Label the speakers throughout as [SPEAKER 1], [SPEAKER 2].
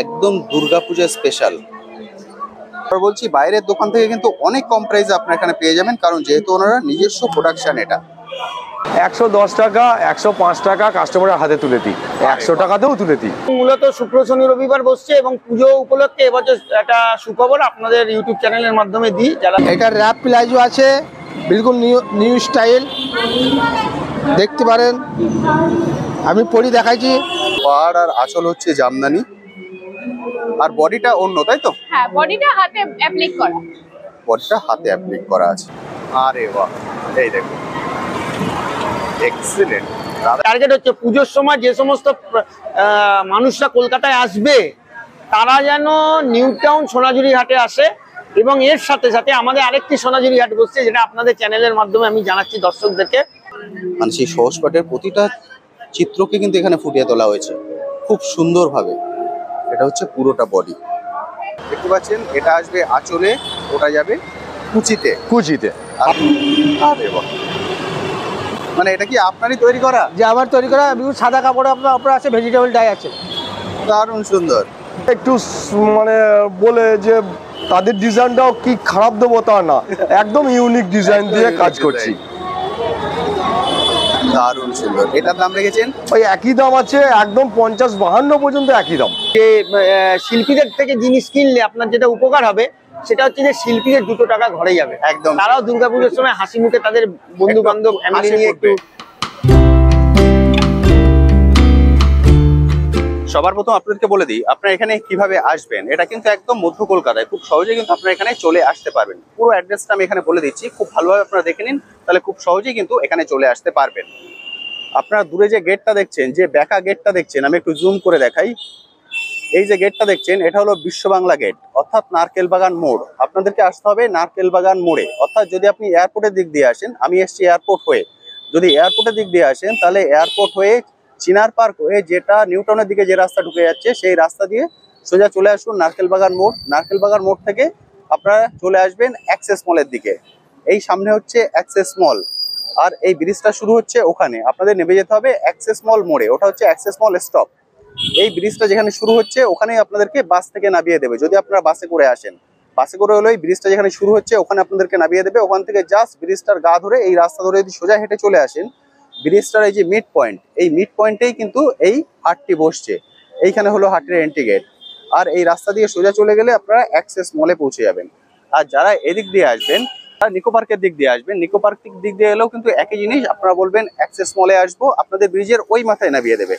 [SPEAKER 1] একদম দুর্গাপূজা স্পেশাল। বলছি বাইরের দোকান থেকে কিন্তু অনেক কম প্রাইসে আপনারা এখানে পেয়ে যাবেন, কারণ যেহেতু ওনারা নিজস্ব প্রোডাকশন। এটা
[SPEAKER 2] 110 টাকা 105 টাকা কাস্টমারের হাতে তুলে দিই, 100 টাকাতেও তুলে দিই।
[SPEAKER 3] মূলত শুক্র শনি রবিবার বসছে এবং পুজো উপলক্ষে এবছর একটা সুখবর আপনাদের ইউটিউব চ্যানেলের মাধ্যমে দিই। যারা
[SPEAKER 4] এটা র্যাপ প্লাজো আছে, বিলকুল নিউ স্টাইল, দেখতে পারেন। আমি পরি দেখাইছি।
[SPEAKER 1] পাড় আর আঁচল হচ্ছে জামদানি, আর বডিটা অন্য, তাই তো?
[SPEAKER 5] হ্যাঁ, বডিটা হাতে অ্যাপ্লিক করা।
[SPEAKER 1] বডিটা হাতে অ্যাপ্লিক করা আছে। আরে বাহ, এই দেখুন, এক্সিলেন্ট।
[SPEAKER 3] টার্গেট হচ্ছে পুজোর সময় যে সমস্ত মানুষরা কলকাতায় আসবে তারা যেন নিউ টাউন সোনাঝুরি হাটে আসে, এবং এর সাথে সাথে আমাদের আরেকটি সোনাঝুরি হাট বসছে, যেটা আপনাদের চ্যানেলের মাধ্যমে আমি জানাচ্ছি দর্শকদেরকে।
[SPEAKER 1] মানে সেই সহজ পাঠের প্রতিটা চিত্রকে কিন্তু এখানে ফুটিয়ে তোলা হয়েছে খুব সুন্দরভাবে। এটা হচ্ছে পুরোটা বডি, দেখতে পাচ্ছেন। এটা আসবে আঁচলে, ওটা যাবে কুচিতে। আরে বাহ, মানে এটা কি আপনারই তৈরি করা?
[SPEAKER 4] যে আমার তৈরি করা, সাদা কাপড়ে আপনার আছে, ভেজিটেবল ডাই আছে।
[SPEAKER 1] দারুণ সুন্দর।
[SPEAKER 2] একটু মানে বলে যে তাদের ডিজাইনটাও কি খারাপ দেবো তা না, একদম ইউনিক ডিজাইন দিয়ে কাজ করছি।
[SPEAKER 1] দারুণ সুন্দর। এটার দাম রেখেছেন
[SPEAKER 2] ওই একই দাম আছে, একদম 50-52 পর্যন্ত একই দাম।
[SPEAKER 3] যে শিল্পীদের থেকে জিনিস কিনলে আপনার যেটা উপকার হবে সেটা হচ্ছে যে শিল্পীদের 2 টাকা ঘরে যাবে।
[SPEAKER 1] একদম।
[SPEAKER 3] তারাও দুর্গাপুজোর সময় হাসি মুখে তাদের বন্ধু বান্ধব ফ্যামিলি নিয়ে একটু।
[SPEAKER 1] সবার প্রথম আপনাদেরকে বলে দিই আপনারা এখানে কিভাবে আসবেন। এটা কিন্তু একদম মধ্য কলকাতায়, খুব সহজেই কিন্তু আপনারা এখানে চলে আসতে পারবেন। পুরো অ্যাড্রেসটা আমি এখানে বলে দিচ্ছি, খুব ভালোভাবে আপনারা দেখে নিন, তাহলে খুব সহজেই কিন্তু এখানে চলে আসতে পারবেন। আপনারা দূরে যে গেটটা দেখছেন, যে বেঁকা গেটটা দেখছেন, আমি একটু জুম করে দেখাই। এই যে গেটটা দেখছেন, এটা হলো বিশ্ব বাংলা গেট, অর্থাৎ নারকেল বাগান মোড়। আপনাদেরকে আসতে হবে নারকেল বাগান মোড়ে। অর্থাৎ যদি আপনি এয়ারপোর্টের দিক দিয়ে আসেন, আমি এসছি এয়ারপোর্ট হয়ে, যদি এয়ারপোর্টের দিক দিয়ে আসেন তাহলে এয়ারপোর্ট হয়ে চিনার পার্ক হয়ে, যেটা নিউ টাউনের দিকে যে রাস্তা ঢুকে যাচ্ছে, সেই রাস্তা দিয়ে সোজা চলে আসুন নারকেল বাগান মোড়। নারকেল বাগান মোড় থেকে আপনারা চলে আসবেন অ্যাক্সেস মলের দিকে। এই সামনে হচ্ছে অ্যাক্সেস মল, আর এই ব্রিজটা শুরু হচ্ছে ওখানে। আপনাদের নেমে যেতে হবে অ্যাক্সেস মল মোড়ে, ওটা হচ্ছে অ্যাক্সেস মল স্টপ। এই ব্রিজটা যেখানে শুরু হচ্ছে ওখানেই আপনাদেরকে বাস থেকে নামিয়ে দেবে। যদি আপনারা বাসে করে আসেন, বাসে করে হলো এই ব্রিজটা যেখানে শুরু হচ্ছে ওখানে আপনাদেরকে নামিয়ে দেবে। ওখান থেকে জাস্ট ব্রিজটার গা ধরে এই রাস্তা ধরে যদি সোজা হেঁটে চলে আসেন, ব্রিজটার এই যে মিড পয়েন্ট, এই মিড পয়েন্টেই কিন্তু এই হাটটি বসছে। এইখানে হলো হাটের এন্ট্রি গেট, আর এই রাস্তা দিয়ে সোজা চলে গেলে আপনারা অ্যাক্সেস মলে পৌঁছে যাবেন। আর যারা এদিক দিয়ে আসবেন, তারা নিকো পার্কের দিক দিয়ে আসবেন। নিকো পার্কের দিক দিয়ে এলেও কিন্তু একই জিনিস, আপনারা বলবেন অ্যাক্সেস মলে আসবো, আপনাদের ব্রিজের ওই মাথায় নামিয়ে দেবে।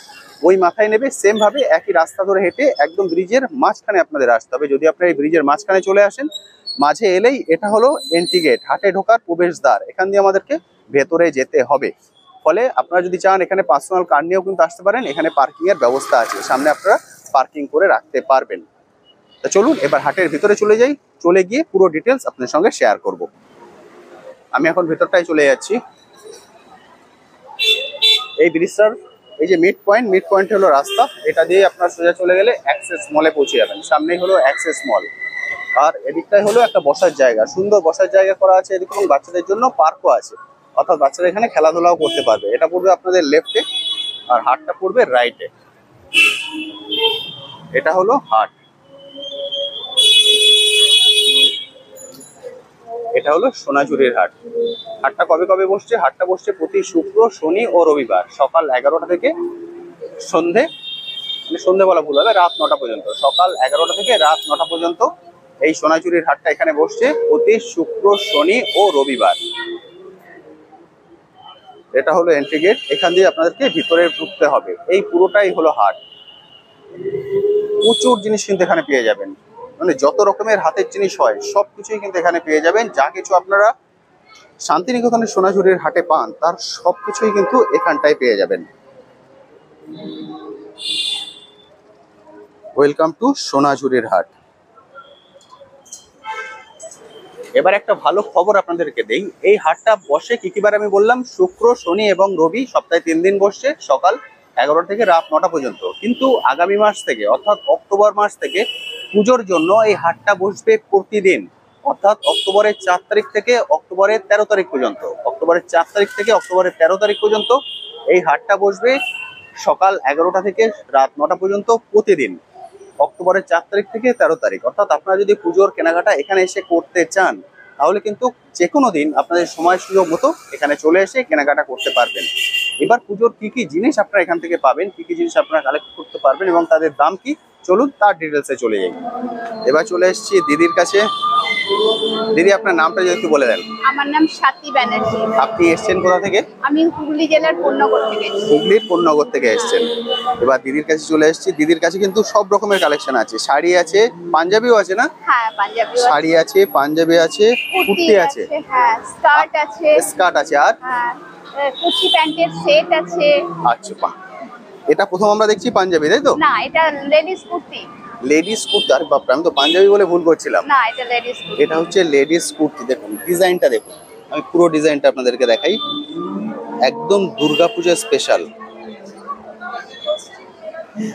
[SPEAKER 1] ওই মাথায় নেবে, সেম ভাবে একই রাস্তা ধরে হেঁটে একদম ব্রিজের মাঝখানে আপনাদের আসতে হবে। যদি আপনারা এই ব্রিজের মাঝখানে চলে আসেন, মাঝে এলেই এটা হলো এন্ট্রি গেট, হাটে ঢোকার প্রবেশদ্বার। এখান দিয়ে আমাদেরকে ভেতরে যেতে হবে। ফলে আপনারা যদি চান এখানে পার্সোনাল কার নিয়েও কিন্তু আসতে পারেন। এখানে পার্কিং এর ব্যবস্থা আছে, সামনে আপনারা পার্কিং করে রাখতে পারবেন। তা চলুন এবার হাটের ভিতরে চলে যাই, চলে গিয়ে পুরো ডিটেলস আপনাদের সঙ্গে শেয়ার করব। আমি এখন ভেতরটাই চলে যাচ্ছি। এই ব্রিজটার এই যে মিড পয়েন্ট হলো রাস্তা, এটা দিয়ে আপনারা সোজা চলে গেলে অ্যাক্সেস মলে পৌঁছে যাবেন। সামনেই হলো অ্যাক্সেস মল, আর এদিকটাই হলো একটা বসার জায়গা, সুন্দর বসার জায়গা করা আছে এদিকে, এবং বাচ্চাদের জন্য পার্কও আছে, অর্থাৎ বাচ্চারা এখানে খেলাধুলাও করতে পারবে। এটা পড়বে আপনাদের লেফটে, আর হাটটা পড়বে রাইটে। এটা হলো হাট, এটা হলো সোনাঝুরির হাট। হাটটা কবে কবে বসছে? হাটটা বসছে প্রতি শুক্র, শনি ও রবিবার সকাল 11টা থেকে সন্ধে, মানে সন্ধে বলা ভুল হবে, রাত 9টা পর্যন্ত। সকাল 11টা থেকে রাত 9টা পর্যন্ত এই সোনাঝুরির হাটটা এখানে বসছে প্রতি শুক্র, শনি ও রবিবার। এটা হলো এন্ট্রি গেট, এখান দিয়ে আপনাদেরকে ভিতরে ঢুকতে হবে। এই পুরোটাই হলো হাট। প্রচুর জিনিস কিন্তু এখানে পেয়ে যাবেন, মানে যত রকমের হাতের জিনিস হয় সবকিছুই কিন্তু এখানে পেয়ে যাবেন। যা কিছু আপনারা শান্তিনিকেতনের সোনাঝুরির হাটে পান, তার সবকিছুই কিন্তু এখানটায় পেয়ে যাবেন। ওয়েলকাম টু সোনাঝুরির হাট। এবার একটা ভালো খবর আপনাদেরকে দেই, এই হাটটা বসে কি কি বার আমি বললাম? শুক্র, শনি এবং রবি, সপ্তাহে 3 দিন বসছে সকাল 11টা থেকে রাত 9টা পর্যন্ত। কিন্তু আগামী মাস থেকে, অর্থাৎ অক্টোবর মাস থেকে পুজোর জন্য এই হাটটা বসবে প্রতিদিন, অর্থাৎ অক্টোবরের 4 তারিখ থেকে অক্টোবরের 13 তারিখ পর্যন্ত। অক্টোবরের 4 তারিখ থেকে অক্টোবরের 13 তারিখ পর্যন্ত এই হাটটা বসবে সকাল 11টা থেকে রাত 9টা পর্যন্ত প্রতিদিন। অক্টোবরের 4 তারিখ থেকে 13 তারিখ, অর্থাৎ আপনারা যদি পুজোর কেনাকাটা এখানে এসে করতে চান তাহলে কিন্তু যে কোনো দিন আপনাদের সময় সুযোগ মতো এখানে চলে এসে কেনাকাটা করতে পারবেন। এবার পুজোর কি কি জিনিস আপনারা এখান থেকে পাবেন, কি কি জিনিস আপনারা কালেক্ট করতে পারবেন এবং তাদের দাম কি, চলুন তার ডিটেলসে চলে যাই। এবার চলে এসেছি দিদির কাছে। দিদি, আপনার নামটা যদি একটু বলে দেন।
[SPEAKER 5] আমার নাম স্বাতী ব্যানার্জি।
[SPEAKER 1] আপনি এসেছেন কোথা থেকে?
[SPEAKER 5] আমি হুগলি জেলার পূর্ণনগর থেকে এসেছি।
[SPEAKER 1] হুগলির পূর্ণনগর থেকে এসেছেন। এবার দিদির কাছে চলে এসেছি। দিদির কাছে কিন্তু সব রকমের কালেকশন আছে, শাড়ি আছে, পাঞ্জাবিও আছে না?
[SPEAKER 5] হ্যাঁ, পাঞ্জাবি
[SPEAKER 1] শাড়ি আছে, পাঞ্জাবি আছে, কুর্তি আছে,
[SPEAKER 5] হ্যাঁ, স্কার্ট আছে,
[SPEAKER 1] স্কার্ট আছে, আর
[SPEAKER 5] হ্যাঁ, কুর্তি প্যান্টের সেট আছে।
[SPEAKER 1] আচ্ছা, বাহ। এটা প্রথম আমরা দেখছি পাঞ্জাবি, তাই তো?
[SPEAKER 5] না, এটা লেডিস কুর্তি।
[SPEAKER 1] লেডিস কুর্তি? আরে বাপরে, আমি তো পাঞ্জাবি বলে ভুল করছিলাম।
[SPEAKER 5] না, এটা লেডিস কুর্তি।
[SPEAKER 1] এটা হচ্ছে লেডিস কুর্তি। দেখুন ডিজাইনটা দেখুন, আমি পুরো ডিজাইনটা আপনাদেরকে দেখাই। একদম দুর্গাপূজা স্পেশাল।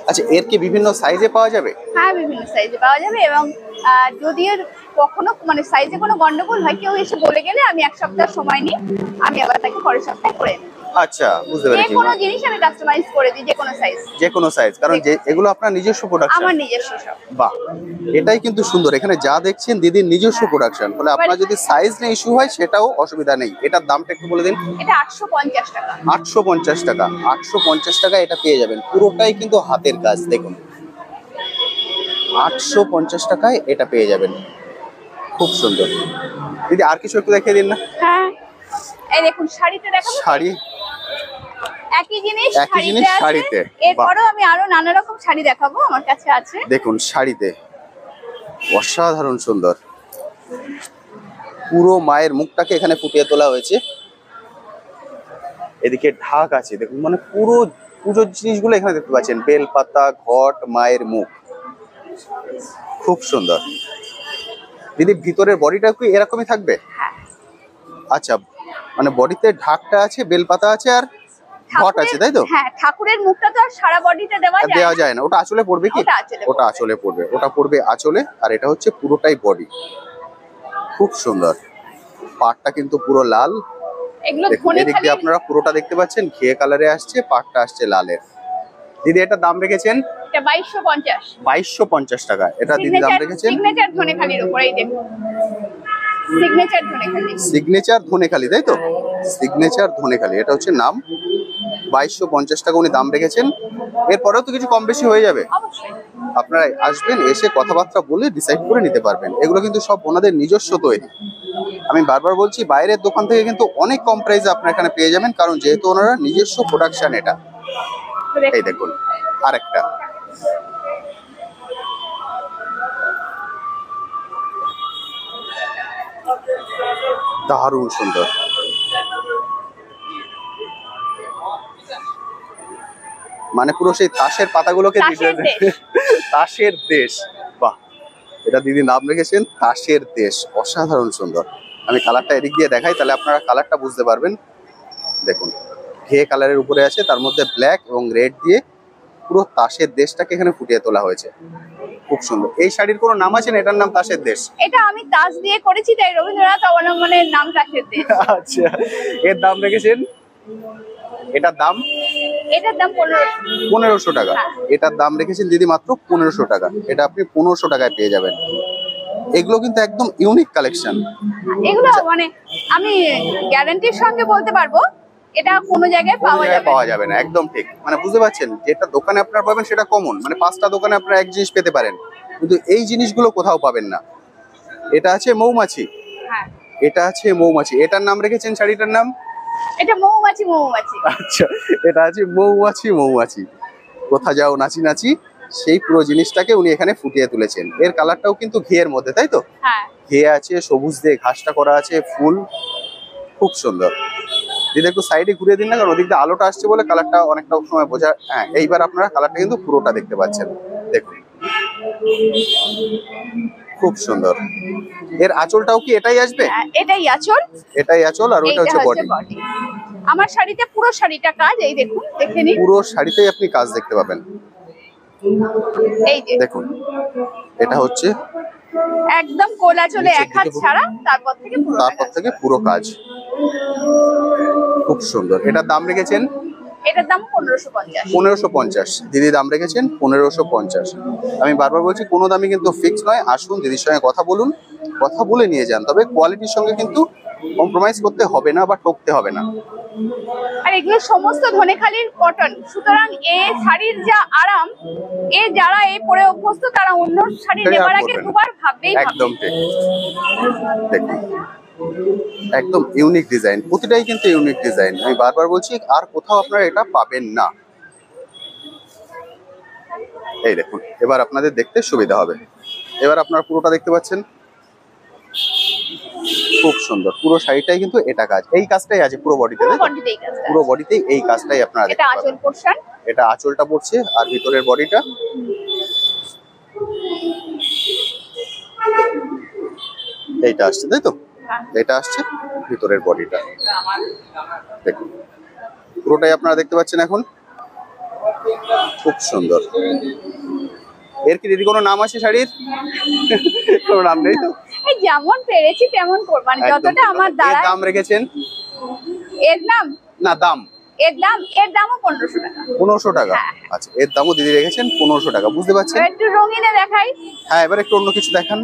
[SPEAKER 1] আচ্ছা, এর কি বিভিন্ন সাইজে পাওয়া যাবে?
[SPEAKER 5] হ্যাঁ, বিভিন্ন সাইজে পাওয়া যাবে এবং যদি এর কখনো মানে সাইজে কোনো গন্ডগোল হয়, কেউ এসে বলে গেলে আমি এক সপ্তাহ সময় নিই, আমি আবার তাকে পরের সপ্তাহে করে দিই।
[SPEAKER 1] আচ্ছা, বুঝতে
[SPEAKER 5] যে
[SPEAKER 1] পেরেছি।
[SPEAKER 5] কোনো জিনিস আমি কাস্টমাইজ করে দিই, যে কোনো সাইজ।
[SPEAKER 1] যে কোনো সাইজ, কারণ যে এগুলো আপনার নিজস্ব প্রোডাকশন।
[SPEAKER 5] আমার নিজস্ব সব।
[SPEAKER 1] বাহ, এটাই কিন্তু সুন্দর। এখানে যা দেখছেন দিদির নিজস্ব প্রোডাকশন, ফলে আপনার যদি সাইজ নিয়ে ইস্যু হয় সেটাও অসুবিধা নেই। এটার দামটা একটু বলে দিন।
[SPEAKER 5] এটা 850 টাকা।
[SPEAKER 1] 850 টাকা। 850 টাকা এটা পেয়ে যাবেন। পুরোটাই কিন্তু হাতের কাজ। দেখুন 850 টাকায় এটা পেয়ে যাবেন। খুব সুন্দর। দিদি, আর কিছু একটু দেখিয়ে দিন না।
[SPEAKER 5] হ্যাঁ, এই দেখুন শাড়িতে দেখাবো।
[SPEAKER 1] শাড়ি,
[SPEAKER 5] একই জিনিস
[SPEAKER 1] একই জিনিস শাড়িতে।
[SPEAKER 5] এরপরও আমি আরো নানা রকম শাড়ি দেখাবো, আমার কাছে আছে।
[SPEAKER 1] দেখুন শাড়িতে অসাধারণ সুন্দর। পুরো মায়ের মুখটাকে এখানে ফুটিয়ে তোলা হয়েছে। এদিকে ঢাক আছে, দেখুন মানে পুরো পুজোর জিনিসগুলো এখানে দেখতে পাচ্ছেন। বেলপাতা, ঘট, মায়ের মুখ, খুব সুন্দর। দিদি, ভিতরের বডিটা কি এরকমই থাকবে? আচ্ছা, মানে বডিতে ঢাকটা আছে, বেলপাতা আছে, আর ঘট আছে, তাই তো?
[SPEAKER 5] হ্যাঁ, ঠাকুরের মুখটা তো আর সারা বডিতে দেওয়া যায়
[SPEAKER 1] না। ওটা আঁচলে পড়বে কি? ওটা আঁচলে পড়বে, ওটা পড়বে আঁচলে। আর এটা হচ্ছে পুরোটাই বডি। খুব সুন্দর। পাটটা কিন্তু পুরো লাল।
[SPEAKER 5] এগুলো
[SPEAKER 1] এদিক দিয়ে আপনারা পুরোটা দেখতে পাচ্ছেন ঘিয়ে কালারে আসছে, পাটটা আসছে লালের। দিদি, এটার দাম রেখেছেন?
[SPEAKER 5] এটা 2250।
[SPEAKER 1] 2250 টাকা এটা দিদি দাম রেখেছেন।
[SPEAKER 5] সিগনেচার ধনেখালির উপর, এই দেখুন সিগনেচার ধনেখালি।
[SPEAKER 1] সিগনেচার ধনেখালি, তাই তো? সিগনেচার ধনেখালি, এটা হচ্ছে নাম। 2250 টাকা উনি দাম রেখেছেন। এরপরেও তো কিছু কম বেশি হয়ে যাবে।
[SPEAKER 5] অবশ্যই
[SPEAKER 1] আপনারা আসবেন, এসে কথাবার্তা বলে ডিসাইড করে নিতে পারবেন। এগুলো কিন্তু সব ওনাদের নিজস্ব তৈরি। আমি বারবার বলছি, বাইরের দোকান থেকে কিন্তু অনেক কম প্রাইসে আপনারা এখানে পেয়ে যাবেন, কারণ যেহেতু ওনারা নিজস্ব প্রোডাকশন এটা। এই দেখুন আরেকটা। দারুণ সুন্দর। মানে পুরো সেই তাসের পাতাগুলোকে তাসের দেশ। বাহ, এটা দিদি নাম রেখেছেন তাসের দেশ। অসাধারণ সুন্দর। আমি কালারটা এদিক দিয়ে দেখাই, তাহলে আপনারা কালারটা বুঝতে পারবেন। দেখুন ঘে কালারের উপরে আছে, তার মধ্যে ব্ল্যাক এবং রেড দিয়ে পুরো তাসের দেশটাকে এখানে ফুটিয়ে তোলা হয়েছে। খুব সুন্দর। এই শাড়ির কোনো নাম আছে না? এটার নাম তাসের দেশ।
[SPEAKER 5] এটা আমি তাস দিয়ে করেছি, তাই রবীন্দ্রনাথ অবলম্বনের নাম তাসের দেশ।
[SPEAKER 1] আচ্ছা, এর দাম রেখেছেন? এটার দাম 1500 টাকা। এটার দাম রেখেছেন দিদি মাত্র 1500 টাকা। এটা আপনি 1500 টাকায় পেয়ে যাবেন। এগুলো কিন্তু একদম ইউনিক কালেকশন।
[SPEAKER 5] এগুলো মানে আমি গ্যারান্টির সঙ্গে বলতে পারবো এটা কোনো জায়গায় পাওয়া
[SPEAKER 1] যাবে না। একদম ঠিক। মানে বুঝতে পারছেন, যেটা দোকানে আপনারা পাবেন সেটা কমন, মানে 5টা দোকানে আপনারা এক জিনিস পেতে পারেন, কিন্তু এই জিনিসগুলো কোথাও পাবেন না। এটা আছে মৌমাছি।
[SPEAKER 5] হ্যাঁ,
[SPEAKER 1] এটা আছে মৌমাছি। এটার নাম রেখেছেন শাড়িটার নাম?
[SPEAKER 5] এটা মৌমাছি। মৌমাছি,
[SPEAKER 1] আচ্ছা, এটা আছে মৌমাছি। মৌমাছি, কোথা যাও নাচি নাচি, সেই পুরো জিনিসটাকে উনি এখানে ফুটিয়ে তুলেছেন। এর কালারটাও কিন্তু ঘিয়ের মধ্যে, তাই তো?
[SPEAKER 5] হ্যাঁ,
[SPEAKER 1] ঘিয়ে আছে, সবুজ দিয়ে ঘাসটা করা আছে, ফুল, খুব সুন্দর। দিদি একটু সাইডে ঘুরিয়ে দিন না, কারণ ওদিক দিয়ে আলোটা আসছে বলে কালারটা অনেকটা সময় বোঝা। হ্যাঁ, এইবার আপনারা কালারটা কিন্তু পুরোটা দেখতে পাচ্ছেন। দেখুন খুব সুন্দর। এর আঁচলটাও কি এটাই আসবে?
[SPEAKER 5] এটাই আঁচল।
[SPEAKER 1] এটাই আঁচল, আর ওটা হচ্ছে বডি।
[SPEAKER 5] আমার শাড়িতে পুরো শাড়িটা কাজ, এই দেখুন, দেখে নিন।
[SPEAKER 1] পুরো শাড়িতেই আপনি কাজ দেখতে পাবেন।
[SPEAKER 5] এই যে
[SPEAKER 1] দেখুন, এটা হচ্ছে
[SPEAKER 5] একদম কোলা চলে এক হাত ছাড়া, তারপর থেকে পুরো কাজ।
[SPEAKER 1] খুব সুন্দর। এটার দাম রেখেছেন?
[SPEAKER 5] এটার দাম 1550।
[SPEAKER 1] 1550 দিদি দাম রেখেছেন 1550। আমি বারবার বলছি কোনো দামই কিন্তু ফিক্স নয়, আসুন দিদির সঙ্গে কথা বলুন, কথা বলে নিয়ে যান, তবে কোয়ালিটির সঙ্গে কিন্তু কম্প্রোমাইজ করতে হবে না বা ঠকতে হবে না।
[SPEAKER 5] আর এগুলো সমস্ত ধনেখালির কটন, সুতরাং এই শাড়ির যা আরাম, যারা এই পরে অভ্যস্ত তারা অন্য শাড়ি নেবার আগে দুবার ভাববেই
[SPEAKER 1] একদম ঠিক। দেখুন একদম ইউনিক ডিজাইন, প্রতিটাই কিন্তু ইউনিক ডিজাইন। আমি বারবার বলছি আর কোথাও আপনারা এটা পাবেন না। এই দেখুন এবার আপনাদের দেখতে সুবিধা হবে। এবার আপনারা পুরোটা দেখতে পাচ্ছেন, খুব সুন্দর। পুরো শাড়িটাই কিন্তু এটা কাজ, এই কাজটাই আছে পুরো বডিতে, পুরো বডিতেই এই কাজটাই আপনারা দেখতে পাবেন।
[SPEAKER 5] আঁচল পোরশন,
[SPEAKER 1] এটা আঁচলটা পড়ছে আর ভিতরের বডিটা এইটা আসছে, তাই তো? এটা আসছে ভিতরের বডিটা, দেখুন পুরোটাই আপনারা দেখতে পাচ্ছেন এখন, খুব সুন্দর। এর কি দিদি কোনো নাম আছে শাড়ির? কোনো নাম নেই তো?
[SPEAKER 5] এই যেমন পেরেছি তেমন করব, মানে যতটা আমার দ্বারা।
[SPEAKER 1] দাম রেখেছেন?
[SPEAKER 5] এর নাম
[SPEAKER 1] না দাম,
[SPEAKER 5] এর দামও 1500 টাকা।
[SPEAKER 1] 1500 টাকা। আচ্ছা এর দামও দিদি রেখেছেন 1500 টাকা, বুঝতে পারছেন?
[SPEAKER 5] একটু রঙিনে দেখাই।
[SPEAKER 1] হ্যাঁ এবার একটু অন্য কিছু দেখান।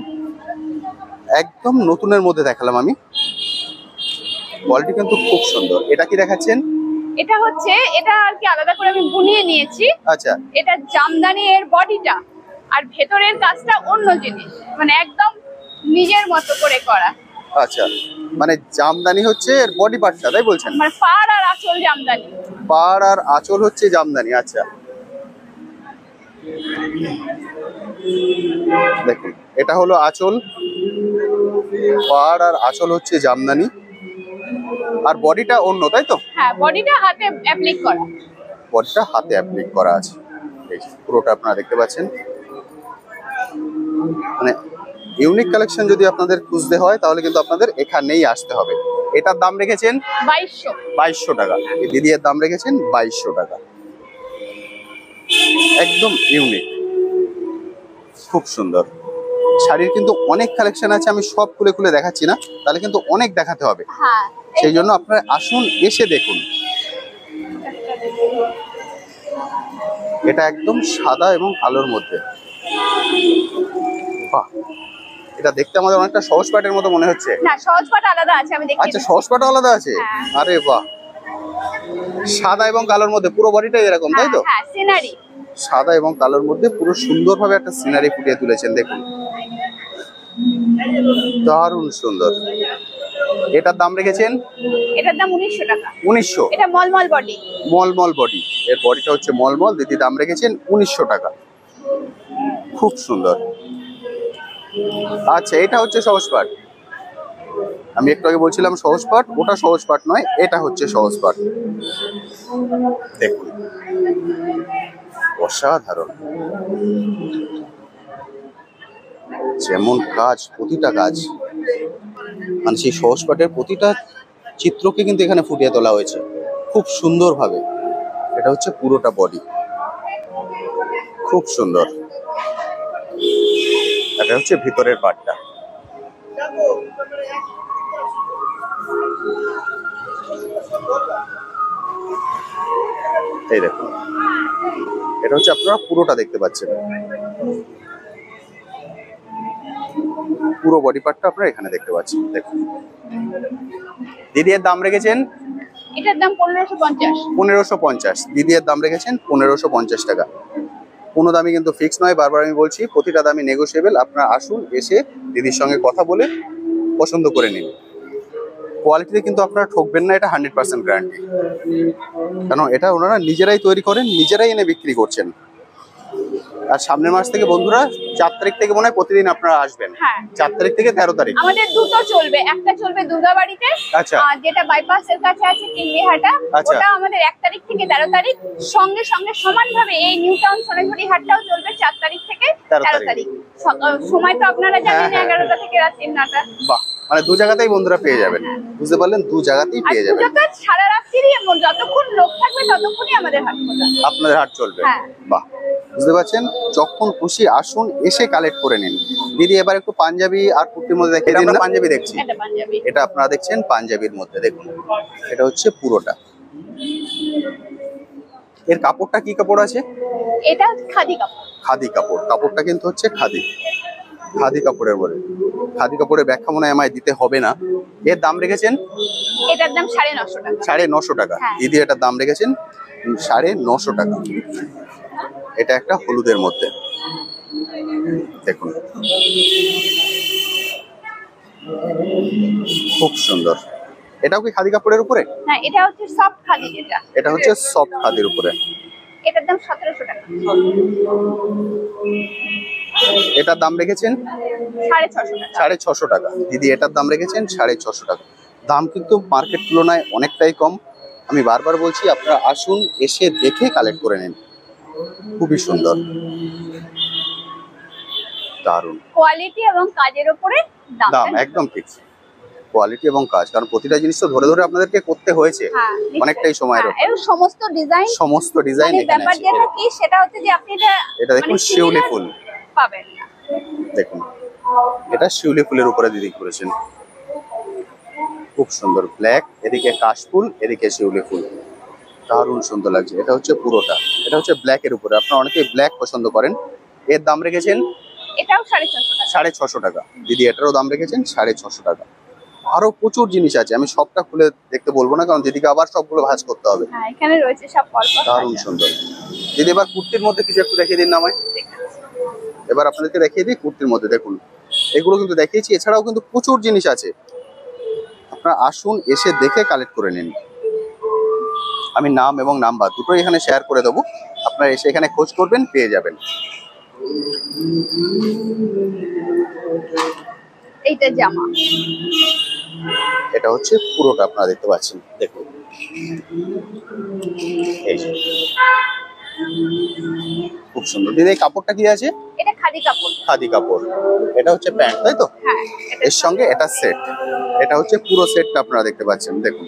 [SPEAKER 1] একদম নতুনের মধ্যে দেখালাম আমি, কোয়ালিটি কিন্তু খুব সুন্দর। এটা কি দেখাচ্ছেন?
[SPEAKER 5] এটা হচ্ছে, এটা আর কি আলাদা করে আমি বুনিয়ে নিয়েছি।
[SPEAKER 1] আচ্ছা
[SPEAKER 5] এটা জামদানি এর বডিটা, আর ভেতরের কাজটা অন্য জিনিস, মানে একদম নিজের মতো করে করা।
[SPEAKER 1] আচ্ছা মানে জামদানি হচ্ছে এর বডি পার্টটা, তাই বলছেন?
[SPEAKER 5] মানে পাড় আর আঁচল জামদানি।
[SPEAKER 1] পাড় আর আঁচল হচ্ছে জামদানি। আচ্ছা দেখুন এটা হলো আঁচল, পাড় আর আঁচল হচ্ছে জামদানি, আর বডিটা অন্য, তাই তো?
[SPEAKER 5] হ্যাঁ, বডিটা হাতে অ্যাপ্লিক করা।
[SPEAKER 1] বডিটা হাতে অ্যাপ্লিক করা আছে। এই যে পুরোটা আপনারা দেখতে পাচ্ছেন। মানে ইউনিক কালেকশন যদি আপনাদের খুঁজতে হয় তাহলে কিন্তু আপনাদের এখানেই আসতে হবে। এটার দাম রেখেছেন 2200 টাকা। এই দিদির দাম রেখেছেন 2200 টাকা। একদম ইউনিক, খুব সুন্দর। শাড়ির কিন্তু অনেক কালেকশন আছে, আমি সব খুলে খুলে দেখাচ্ছি না, তাহলে কিন্তু অনেক দেখাতে হবে।
[SPEAKER 5] হ্যাঁ,
[SPEAKER 1] সেই জন্য আপনারা আসুন, এসে দেখুন। এটা একদম সাদা এবং আলোর মধ্যে, বাহ এটা দেখতে আমাদের অনেকটা সহজ পাটের মতো মনে হচ্ছে।
[SPEAKER 5] না, সহজ পাট আলাদা আছে, আমি দেখি।
[SPEAKER 1] আচ্ছা সহজ পাট আলাদা আছে? আরে বাহ, সাদা এবং কালোর মধ্যে পুরো বডিটাই এরকম, তাই তো?
[SPEAKER 5] হ্যাঁ, সিনারি।
[SPEAKER 1] সাদা এবং কালোর মধ্যে পুরো সুন্দরভাবে একটা সিনারি ফুটিয়ে তুলেছেন, দেখুন দারুণ সুন্দর। এটার দাম রেখেছেন?
[SPEAKER 5] এটার দাম 1900 টাকা।
[SPEAKER 1] 1900?
[SPEAKER 5] এটা মলমল বডি।
[SPEAKER 1] মলমল বডি, এর বডিটা হচ্ছে মলমল। দিদি দাম রেখেছেন 1900 টাকা। খুব সুন্দর। আচ্ছা এটা হচ্ছে সহজ পাট। আমি একটু আগে বলছিলাম সহজ পাট, ওটা সহজ পাট নয়, এটা হচ্ছে সহজ পাট। দেখুন অসাধারণ, যেমন কাজ, প্রতিটা কাজ, মানে সেই সহজ পাটের প্রতিটা চিত্রকে কিন্তু এখানে ফুটিয়ে তোলা হয়েছে খুব সুন্দরভাবে। এটা হচ্ছে পুরোটা বডি, খুব সুন্দর। এটা হচ্ছে ভিতরের পাটটা। এই দেখুন এটা হচ্ছে, আপনারা পুরোটা দেখতে পাচ্ছেন, পুরো বডি পার্টটা আপনারা এখানে দেখতে পাচ্ছেন। দেখুন দিদি এর দাম রেখেছেন?
[SPEAKER 5] এটার দাম 1550।
[SPEAKER 1] 1550 দিদি এর দাম রেখেছেন 1550 টাকা। কোনো দামই কিন্তু ফিক্স নয়, বারবার আমি বলছি প্রতিটা দামই নেগোশিয়েবল। আপনারা আসুন, এসে দিদির সঙ্গে কথা বলে পছন্দ করে নিন। কোয়ালিটিতে কিন্তু আপনারা ঠকবেন না, এটা 100% গ্যারান্টি। কারণ এটা ওনারা নিজেরাই তৈরি করেন, নিজেরাই এনে বিক্রি করছেন। আর সামনের মাস থেকে বন্ধুরা 4 তারিখ থেকে মনে হয় প্রতিদিন আপনারা আসবেন। 4 তারিখ থেকে 13 তারিখ
[SPEAKER 5] আমাদের দুটো চলবে, একটা চলবে দুর্গাবাড়িতে,
[SPEAKER 1] আচ্ছা,
[SPEAKER 5] যেটা বাইপাসের কাছে আছে তিনবিহাটা, ওটা আমাদের 1 তারিখ থেকে 13 তারিখ। সঙ্গে সঙ্গে সমানভাবে এই নিউ টাউন সোনাঝুরি হাটটাও চলবে 4 তারিখ থেকে 13 তারিখ। সময় তো আপনারা জানেন 11টা থেকে রাত 9টা।
[SPEAKER 1] বাহ, মানে দু জায়গাতেই বন্ধুরা পেয়ে যাবেন, বুঝতে পারলেন? দু জায়গাতেই পেয়ে যাবেন।
[SPEAKER 5] আর সারা রাত্রি যতক্ষণ লোক থাকবে ততক্ষণই আমাদের হাট খোলা,
[SPEAKER 1] আপনাদের হাট চলবে। বাহ, বুঝতে পারছেন? যখন খুশি আসুন, এসে কালেক্ট করে নিন। দিদি এবার একটু পাঞ্জাবি আর কুর্তির মধ্যে দেখে দিন। আমরা পাঞ্জাবি দেখছি, এটা আপনারা দেখছেন পাঞ্জাবির মধ্যে। দেখুন এটা হচ্ছে পুরোটা, এর কাপড়টা কি কাপড় আছে?
[SPEAKER 5] এটা খাদি কাপড়।
[SPEAKER 1] খাদি কাপড়, কাপড়টা কিন্তু হচ্ছে খাদি, খাদি কাপড়ের বলে। খাদি কাপড়ের ব্যাখ্যা মনে হয় আমায় দিতে হবে না। এর দাম রেখেছেন
[SPEAKER 5] এটার দাম 950 টাকা।
[SPEAKER 1] 950 টাকা।
[SPEAKER 5] হ্যাঁ।
[SPEAKER 1] দিদি এটার দাম রেখেছেন 950 টাকা। এটা একটা হলুদের মধ্যে, দেখুন খুব সুন্দর। এটাও কি খাদি কাপড়ের উপরে?
[SPEAKER 5] না, এটা হচ্ছে সফট খাদি। যেটা
[SPEAKER 1] এটা হচ্ছে সফট খাদির উপরে।
[SPEAKER 5] এটার দাম 1700 টাকা।
[SPEAKER 1] এটার দাম রেখেছেন
[SPEAKER 5] 650 টাকা।
[SPEAKER 1] 650 টাকা। দিদি এটার দাম রেখেছেন 650 টাকা। দাম কিন্তু মার্কেট তুলনায় অনেকটাই কম। আমি বারবার বলছি আপনারা আসুন, এসে দেখে কালেক্ট করে নিন। খুবই সুন্দর, দারুণ।
[SPEAKER 5] কোয়ালিটি এবং কাজের উপরে
[SPEAKER 1] দাম
[SPEAKER 5] দাম
[SPEAKER 1] একদম ফিক্স। কোয়ালিটি এবং কাজ, কারণ প্রতিটা জিনিস তো ধরে ধরে আপনাদেরকে করতে হয়েছে অনেকটাই সময়ের উপর।
[SPEAKER 5] এবং সমস্ত ডিজাইন,
[SPEAKER 1] সমস্ত ডিজাইন এখানে
[SPEAKER 5] ব্যাপার
[SPEAKER 1] আছে।
[SPEAKER 5] যেটা কি সেটা হচ্ছে যে আপনি
[SPEAKER 1] এটা দেখুন শিউলি ফুল
[SPEAKER 5] পাবেন না।
[SPEAKER 1] দেখুন এটা শিউলি ফুলের উপরে দিদি করেছেন, খুব সুন্দর। ব্ল্যাক, এদিকে কাশফুল, এদিকে শিউলি ফুল, দারুণ সুন্দর লাগছে। এটা হচ্ছে পুরোটা, এটা হচ্ছে ব্ল্যাক এর উপরে। আপনারা অনেকেই ব্ল্যাক পছন্দ করেন। এর দাম রেখেছেন
[SPEAKER 5] এটাও 650 টাকা।
[SPEAKER 1] 650 টাকা। দিদি এটারও দাম রেখেছেন 650 টাকা। আরো প্রচুর জিনিস আছে, আমি সবটা খুলে দেখতে বলবো না, কারণ দিদিকে আবার সবগুলো ভাঁজ করতে হবে।
[SPEAKER 5] হ্যাঁ, এখানে রয়েছে সব পরপর।
[SPEAKER 1] দারুণ সুন্দর। দিদি এবার কুর্তির মধ্যে কিছু একটু দেখিয়ে দিন না আমায়। এবার আপনাদেরকে দেখিয়ে দিই কুর্তির মধ্যে। দেখুন এগুলো কিন্তু দেখিয়েছি, এছাড়াও কিন্তু প্রচুর জিনিস আছে। আপনারা আসুন, এসে দেখে কালেক্ট করে নিন। আমি নাম এবং নাম্বার দুটোই এখানে শেয়ার করে দেবো, আপনারা এসে এখানে খোঁজ করবেন, পেয়ে যাবেন।
[SPEAKER 5] এইটা জামা,
[SPEAKER 1] এটা হচ্ছে পুরোটা আপনারা দেখতে পাচ্ছেন, দেখুন এই যে। খুব সুন্দর। দিদি এই কাপড়টা কি আছে?
[SPEAKER 5] এটা খাদি কাপড়।
[SPEAKER 1] খাদি কাপড়। এটা হচ্ছে প্যান্ট, তাই তো?
[SPEAKER 5] হ্যাঁ,
[SPEAKER 1] এর সঙ্গে এটা সেট। এটা হচ্ছে পুরো সেটটা আপনারা দেখতে পাচ্ছেন, দেখুন।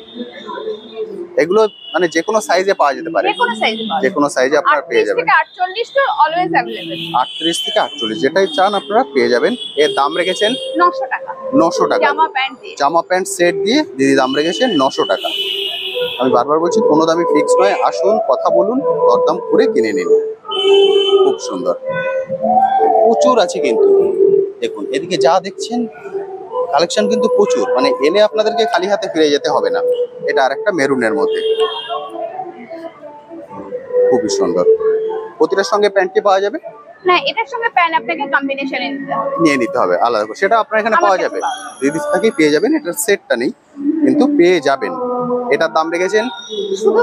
[SPEAKER 1] এগুলো মানে যে কোনো সাইজে পাওয়া যেতে পারে,
[SPEAKER 5] যে কোনো সাইজে পাওয়া
[SPEAKER 1] যে কোনো সাইজে আপনারা পেয়ে যাবেন।
[SPEAKER 5] 38 থেকে 48 তো অলওয়েজ अवेलेबल।
[SPEAKER 1] 38 থেকে 48 যেটাই চান আপনারা পেয়ে যাবেন। এর দাম রেখেছেন
[SPEAKER 5] 900 টাকা।
[SPEAKER 1] 900 টাকা।
[SPEAKER 5] জামা প্যান্ট দিয়ে।
[SPEAKER 1] জামা প্যান্ট সেট দিয়ে দিদি দাম রেখেছেন 900 টাকা। আমি বারবার বলছি কোনো দামই ফিক্স নয়, আসুন, কথা বলুন, দরদাম করে কিনে নিন। খুব সুন্দর, প্রচুর আছে কিন্তু। দেখুন এদিকে যা দেখছেন কালেকশন কিন্তু প্রচুর, মানে এলে আপনাদেরকে খালি হাতে ফিরে যেতে হবে না। এটা আরেকটা মেরুনের মধ্যে, খুবই সুন্দর। প্রতিটার সঙ্গে প্যান্ট কি পাওয়া যাবে?
[SPEAKER 5] না, এটার সঙ্গে প্যান্ট আপনাকে কম্বিনেশনে নিতে হবে।
[SPEAKER 1] নিয়ে নিতে হবে আলাদা করে, সেটা আপনার এখানে পাওয়া যাবে। দিদির থেকেই পেয়ে যাবেন, এটার সেটটা নেই কিন্তু পেয়ে যাবেন। এটার দাম রেখেছেন
[SPEAKER 5] শুধু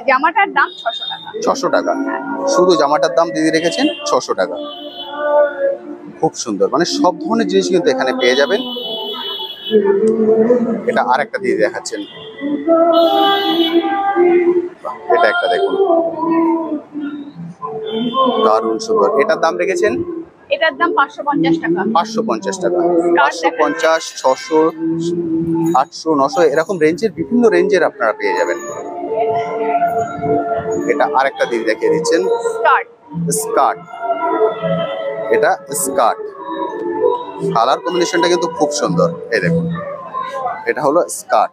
[SPEAKER 5] জামাটার দাম 600 টাকা।
[SPEAKER 1] 600 টাকা। শুধু জামাটার দাম দিদি রেখেছেন 600 টাকা। খুব সুন্দর, মানে সব ধরনের জিনিস কিন্তু এখানে পেয়ে যাবেন। এটা আরেকটা দিদি দেখাচ্ছেন, এটা একটা দেখুন, দারুণ সুন্দর। এটার দাম রেখেছেন
[SPEAKER 5] এটার দাম 550 টাকা।
[SPEAKER 1] 550 টাকা। 550, 600, 800, 900 এরকম রেঞ্জের, বিভিন্ন রেঞ্জের আপনারা পেয়ে যাবেন। এটা আরেকটা দিদি দেখিয়ে দিচ্ছেন,
[SPEAKER 5] স্কার্ট।
[SPEAKER 1] স্কার্ট। এটা স্কার্ট, কালার কম্বিনেশনটা কিন্তু খুব সুন্দর। এই দেখুন এটা হলো স্কার্ট,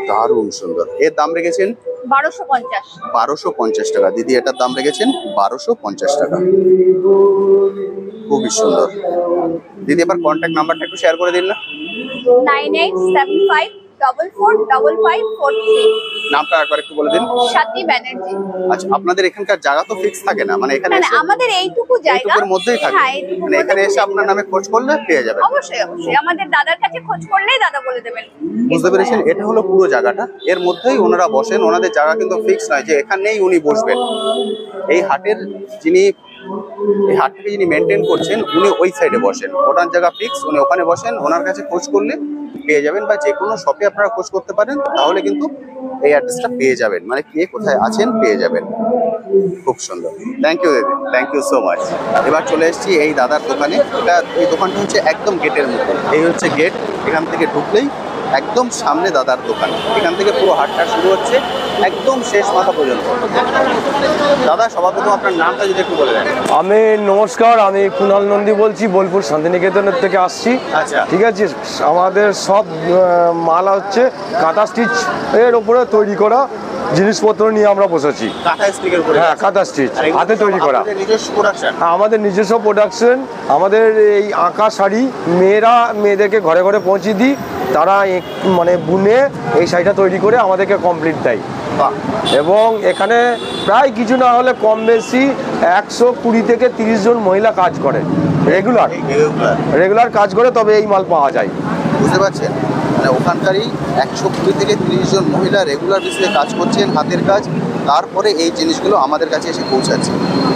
[SPEAKER 1] দারুণ সুন্দর। এর দাম রেখেছেন
[SPEAKER 5] 1250।
[SPEAKER 1] 1250 টাকা। দিদি এটার দাম রেখেছেন 1250 টাকা। খুবই সুন্দর। দিদি এবার কন্ট্যাক্ট নাম্বারটা একটু শেয়ার করে দিন না।
[SPEAKER 5] 9875445543।
[SPEAKER 1] নামটা একবার একটু বলে দিন।
[SPEAKER 5] সাথী ব্যানার্জি।
[SPEAKER 1] আচ্ছা, আপনাদের এখানকার জায়গা তো ফিক্স থাকে না, মানে এখানে
[SPEAKER 5] না,
[SPEAKER 1] এসে
[SPEAKER 5] আমাদের এইটুকু জায়গা
[SPEAKER 1] এইটুকুর মধ্যেই থাকে,
[SPEAKER 5] হ্যাঁ, এইটুকুর
[SPEAKER 1] মানে এখানে
[SPEAKER 5] মধ্যে
[SPEAKER 1] এসে আপনার নামে খোঁজ করলে পেয়ে যাবেন।
[SPEAKER 5] অবশ্যই অবশ্যই আমাদের দাদার কাছে খোঁজ করলেই দাদা বলে দেবেন।
[SPEAKER 1] বুঝতে পেরেছেন? এটা হলো পুরো জায়গাটা, এর মধ্যেই ওনারা বসেন। ওনাদের জায়গা কিন্তু ফিক্স নয় যে এখানেই উনি বসবেন। এই হাটের যিনি, এই হাটটাকে যিনি মেনটেন করছেন, উনি ওই সাইডে বসেন। ওনার জায়গা ফিক্স, উনি ওখানে বসেন। ওনার কাছে খোঁজ করলে পেয়ে যাবেন, বা যে কোনো শপে আপনারা খোঁজ করতে পারেন, তাহলে কিন্তু এই অ্যাড্রেসটা পেয়ে যাবেন, মানে কে কোথায় আছেন পেয়ে যাবেন। খুব সুন্দর, থ্যাংক ইউ দিদি, থ্যাংক ইউ সো মাচ। এবার চলে এসেছি এই দাদার দোকানে। এই দোকানটা হচ্ছে একদম গেটের মতো, এই হচ্ছে গেট। এখান থেকে ঢুকলেই একদম সামনে দাদার দোকান। এখান থেকে পুরো হাটটা শুরু হচ্ছে। একদম শেষ মাথা পর্যন্ত। দাদা সর্বপ্রথম আপনার নামটা যদি একটু বলে দেন।
[SPEAKER 2] আমি নমস্কার, আমি কুণাল নন্দী বলছি, বোলপুর শান্তিনিকেতনের থেকে আসছি।
[SPEAKER 1] আচ্ছা।
[SPEAKER 2] ঠিক আছে, আমাদের সব মাল হচ্ছে কাঁথা স্টিচ এর উপরে তৈরি করা জিনিসপত্র নিয়ে আমরা বসেছি।
[SPEAKER 1] কাঁথা স্টিকের উপরে?
[SPEAKER 2] হ্যাঁ, কাঁথা স্টিচ হাতে তৈরি করা।
[SPEAKER 1] নিজস্ব প্রোডাকশন?
[SPEAKER 2] আমাদের নিজস্ব প্রোডাকশন। আমাদের এই আঁকা শাড়ি মেয়েদেরকে ঘরে ঘরে পৌঁছে দিই, তারা মানে বুনে এই শাড়িটা তৈরি করে আমাদেরকে কমপ্লিট দেয়। এবং এখানে প্রায় কিছু না হলে কম বেশি 120 থেকে 30 জন মহিলা কাজ করে, রেগুলার কাজ করে, তবে এই মাল পাওয়া যায়।
[SPEAKER 1] বুঝতে পারছেন, মানে ওখানকারই 120 থেকে 30 জন মহিলা রেগুলার বেসিসে কাজ করছেন, হাতের কাজ, তারপরে এই জিনিসগুলো আমাদের কাছে এসে পৌঁছাচ্ছে।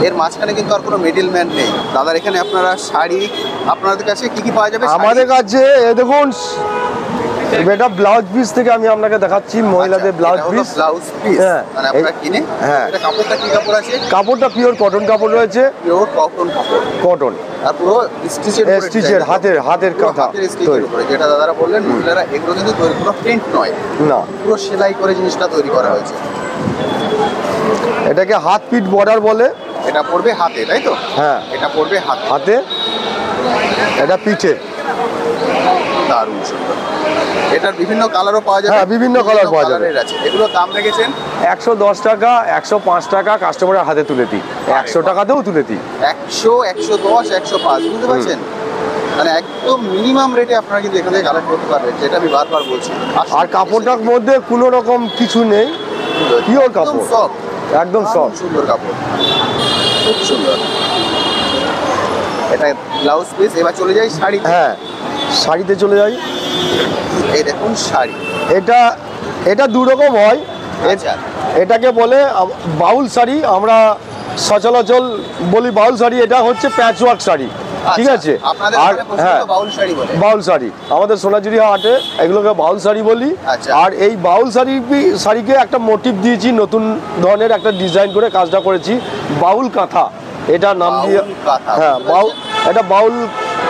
[SPEAKER 1] এর মাঝখানে কিন্তু আর কোনো মিডলম্যান নেই। দাদার এখানে আপনারা শাড়ি, আপনাদের কাছে কি কি পাওয়া যাবে?
[SPEAKER 2] আমাদের কাছে দেখুন, এটা ব্লাউজ পিস থেকে আমি আপনাকে দেখাচ্ছি, মহিলাদের ব্লাউজ পিস।
[SPEAKER 1] ব্লাউজ পিস মানে আপনারা কিনে?
[SPEAKER 2] হ্যাঁ।
[SPEAKER 1] এটা কাপড়টা কি কাপড় আছে?
[SPEAKER 2] কাপড়টা পিওর কটন কাপড় রয়েছে।
[SPEAKER 1] পিওর কটন কাপড়,
[SPEAKER 2] কটন।
[SPEAKER 1] আর পুরো
[SPEAKER 2] স্টিচের হাতের কাঁথা
[SPEAKER 1] তৈরি করে, যেটা দাদারা বললেন মহিলারা, এগুলো কিন্তু তৈরি পুরো প্রিন্ট নয়,
[SPEAKER 2] না,
[SPEAKER 1] পুরো সেলাই করে জিনিসটা তৈরি করা হয়েছে।
[SPEAKER 2] এটাকে হাত পিট বর্ডার বলে।
[SPEAKER 1] এটা পড়বে হাতে, তাই তো?
[SPEAKER 2] হ্যাঁ,
[SPEAKER 1] এটা পড়বে
[SPEAKER 2] হাতে, এটা পিঠে।
[SPEAKER 1] দারুণ সুন্দর। এটার বিভিন্ন কালারও পাওয়া যাবে?
[SPEAKER 2] হ্যাঁ, বিভিন্ন কালার পাওয়া যাবে।
[SPEAKER 1] এগুলো দাম রেখেছেন
[SPEAKER 2] 110 টাকা, 105 টাকা কাস্টমারের হাতে তুলে দিই, 100 টাকাতেও তুলে দিই।
[SPEAKER 1] 100, 110, 105, বুঝতে পারছেন? মানে একদম মিনিমাম রেটে আপনারা কিন্তু এখান থেকে কালেক্ট করতে পারবেন, যেটা আমি বারবার বলছি।
[SPEAKER 2] আর কাপড়টার মধ্যে কোনো রকম কিছু নেই, পিওর কাপড়, একদম সফট,
[SPEAKER 1] সুন্দর কাপড়, খুব সুন্দর। এটা ব্লাউজ পিস। এবার চলে যাই শাড়ি।
[SPEAKER 2] হ্যাঁ, শাড়িতে চলে যাই।
[SPEAKER 1] এই দেখুন শাড়ি,
[SPEAKER 2] এটা দু রকম হয়।
[SPEAKER 1] আচ্ছা,
[SPEAKER 2] এটাকে বলে বাউল শাড়ি, আমরা সচরাচর বলি বাউল শাড়ি। এটা হচ্ছে প্যাচওয়ার্ক শাড়ি, ঠিক আছে? আর হ্যাঁ, বাউল শাড়ি আমাদের সোনাঝুরি হাটে এগুলোকে বাউল শাড়ি বলি। আর এই বাউল শাড়িকে একটা মোটিভ দিয়েছি, নতুন ধরনের একটা ডিজাইন করে কাজটা করেছি, বাউল কাঁথা এটা নাম দিয়ে। হ্যাঁ, এটা বাউল,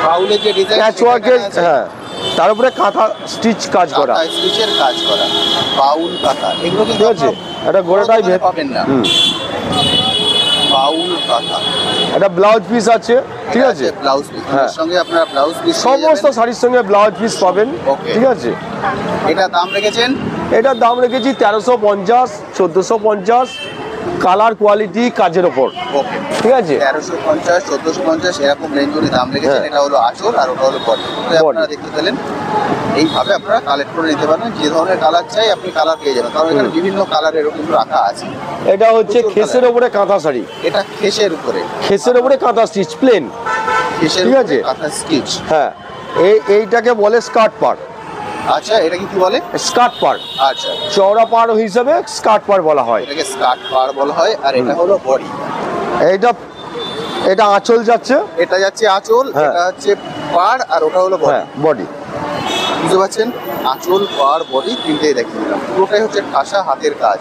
[SPEAKER 1] বাউলের যে ডিজাইন,
[SPEAKER 2] প্যাচওয়ার্কের, হ্যাঁ, তার উপরে কাঁথা স্টিচ কাজ করা,
[SPEAKER 1] স্টিচের কাজ করা, বাউল কাঁথা। এগুলো
[SPEAKER 2] ঠিক আছে? এটা গোড়াটাই
[SPEAKER 1] পাবেন না। বাউল কাঁথা।
[SPEAKER 2] এটা ব্লাউজ পিস আছে, ঠিক আছে?
[SPEAKER 1] ব্লাউজ পিস,
[SPEAKER 2] হ্যাঁ,
[SPEAKER 1] সঙ্গে আপনারা ব্লাউজ পিস,
[SPEAKER 2] সমস্ত শাড়ির সঙ্গে ব্লাউজ পিস পাবেন, ঠিক আছে?
[SPEAKER 1] এটা দাম রেখেছেন?
[SPEAKER 2] এটার দাম রেখেছি 1350, 1450, কালার কোয়ালিটি কাজের ওপর, ঠিক আছে?
[SPEAKER 1] 1350, 1450 এরকম রেঞ্জ ধরে দাম রেখেছেন। এটা হলো আঁচল আর ওটা হলো বডি। আপনারা দেখতে পেলেন, এইভাবে আপনারা কালেক্ট করে নিতে পারবেন। যে ধরনের কালার চাই আপনি কালার পেয়ে যাবেন, কারণ এখানে বিভিন্ন কালারের এরকম রাখা আছে।
[SPEAKER 2] এটা হচ্ছে খেসের উপরে কাঁথা শাড়ি।
[SPEAKER 1] এটা খেসের উপরে,
[SPEAKER 2] খেসের উপরে কাঁথা স্টিচ, প্লেন, ঠিক আছে?
[SPEAKER 1] কাঁথা স্টিচ।
[SPEAKER 2] হ্যাঁ, এইটাকে বলে স্কার্ট পার।
[SPEAKER 1] আচ্ছা, এটা কি বলে?
[SPEAKER 2] স্কার্ট পার।
[SPEAKER 1] আচ্ছা,
[SPEAKER 2] চওড়া পার হিসেবে স্কার্ট পার বলা হয়।
[SPEAKER 1] এটাকে স্কার্ট পার বলা হয়। আর এটা হলো বডি।
[SPEAKER 2] এটা আঁচল যাচ্ছে,
[SPEAKER 1] এটা যাচ্ছে আঁচল, এটা হচ্ছে পার, আর ওটা হলো
[SPEAKER 2] বডি।
[SPEAKER 1] বুঝতে পারছেন? আঁচল, পার, বডি তিনটেই দেখিয়ে দিলাম। পুরোটাই হচ্ছে ঠাসা হাতের কাজ।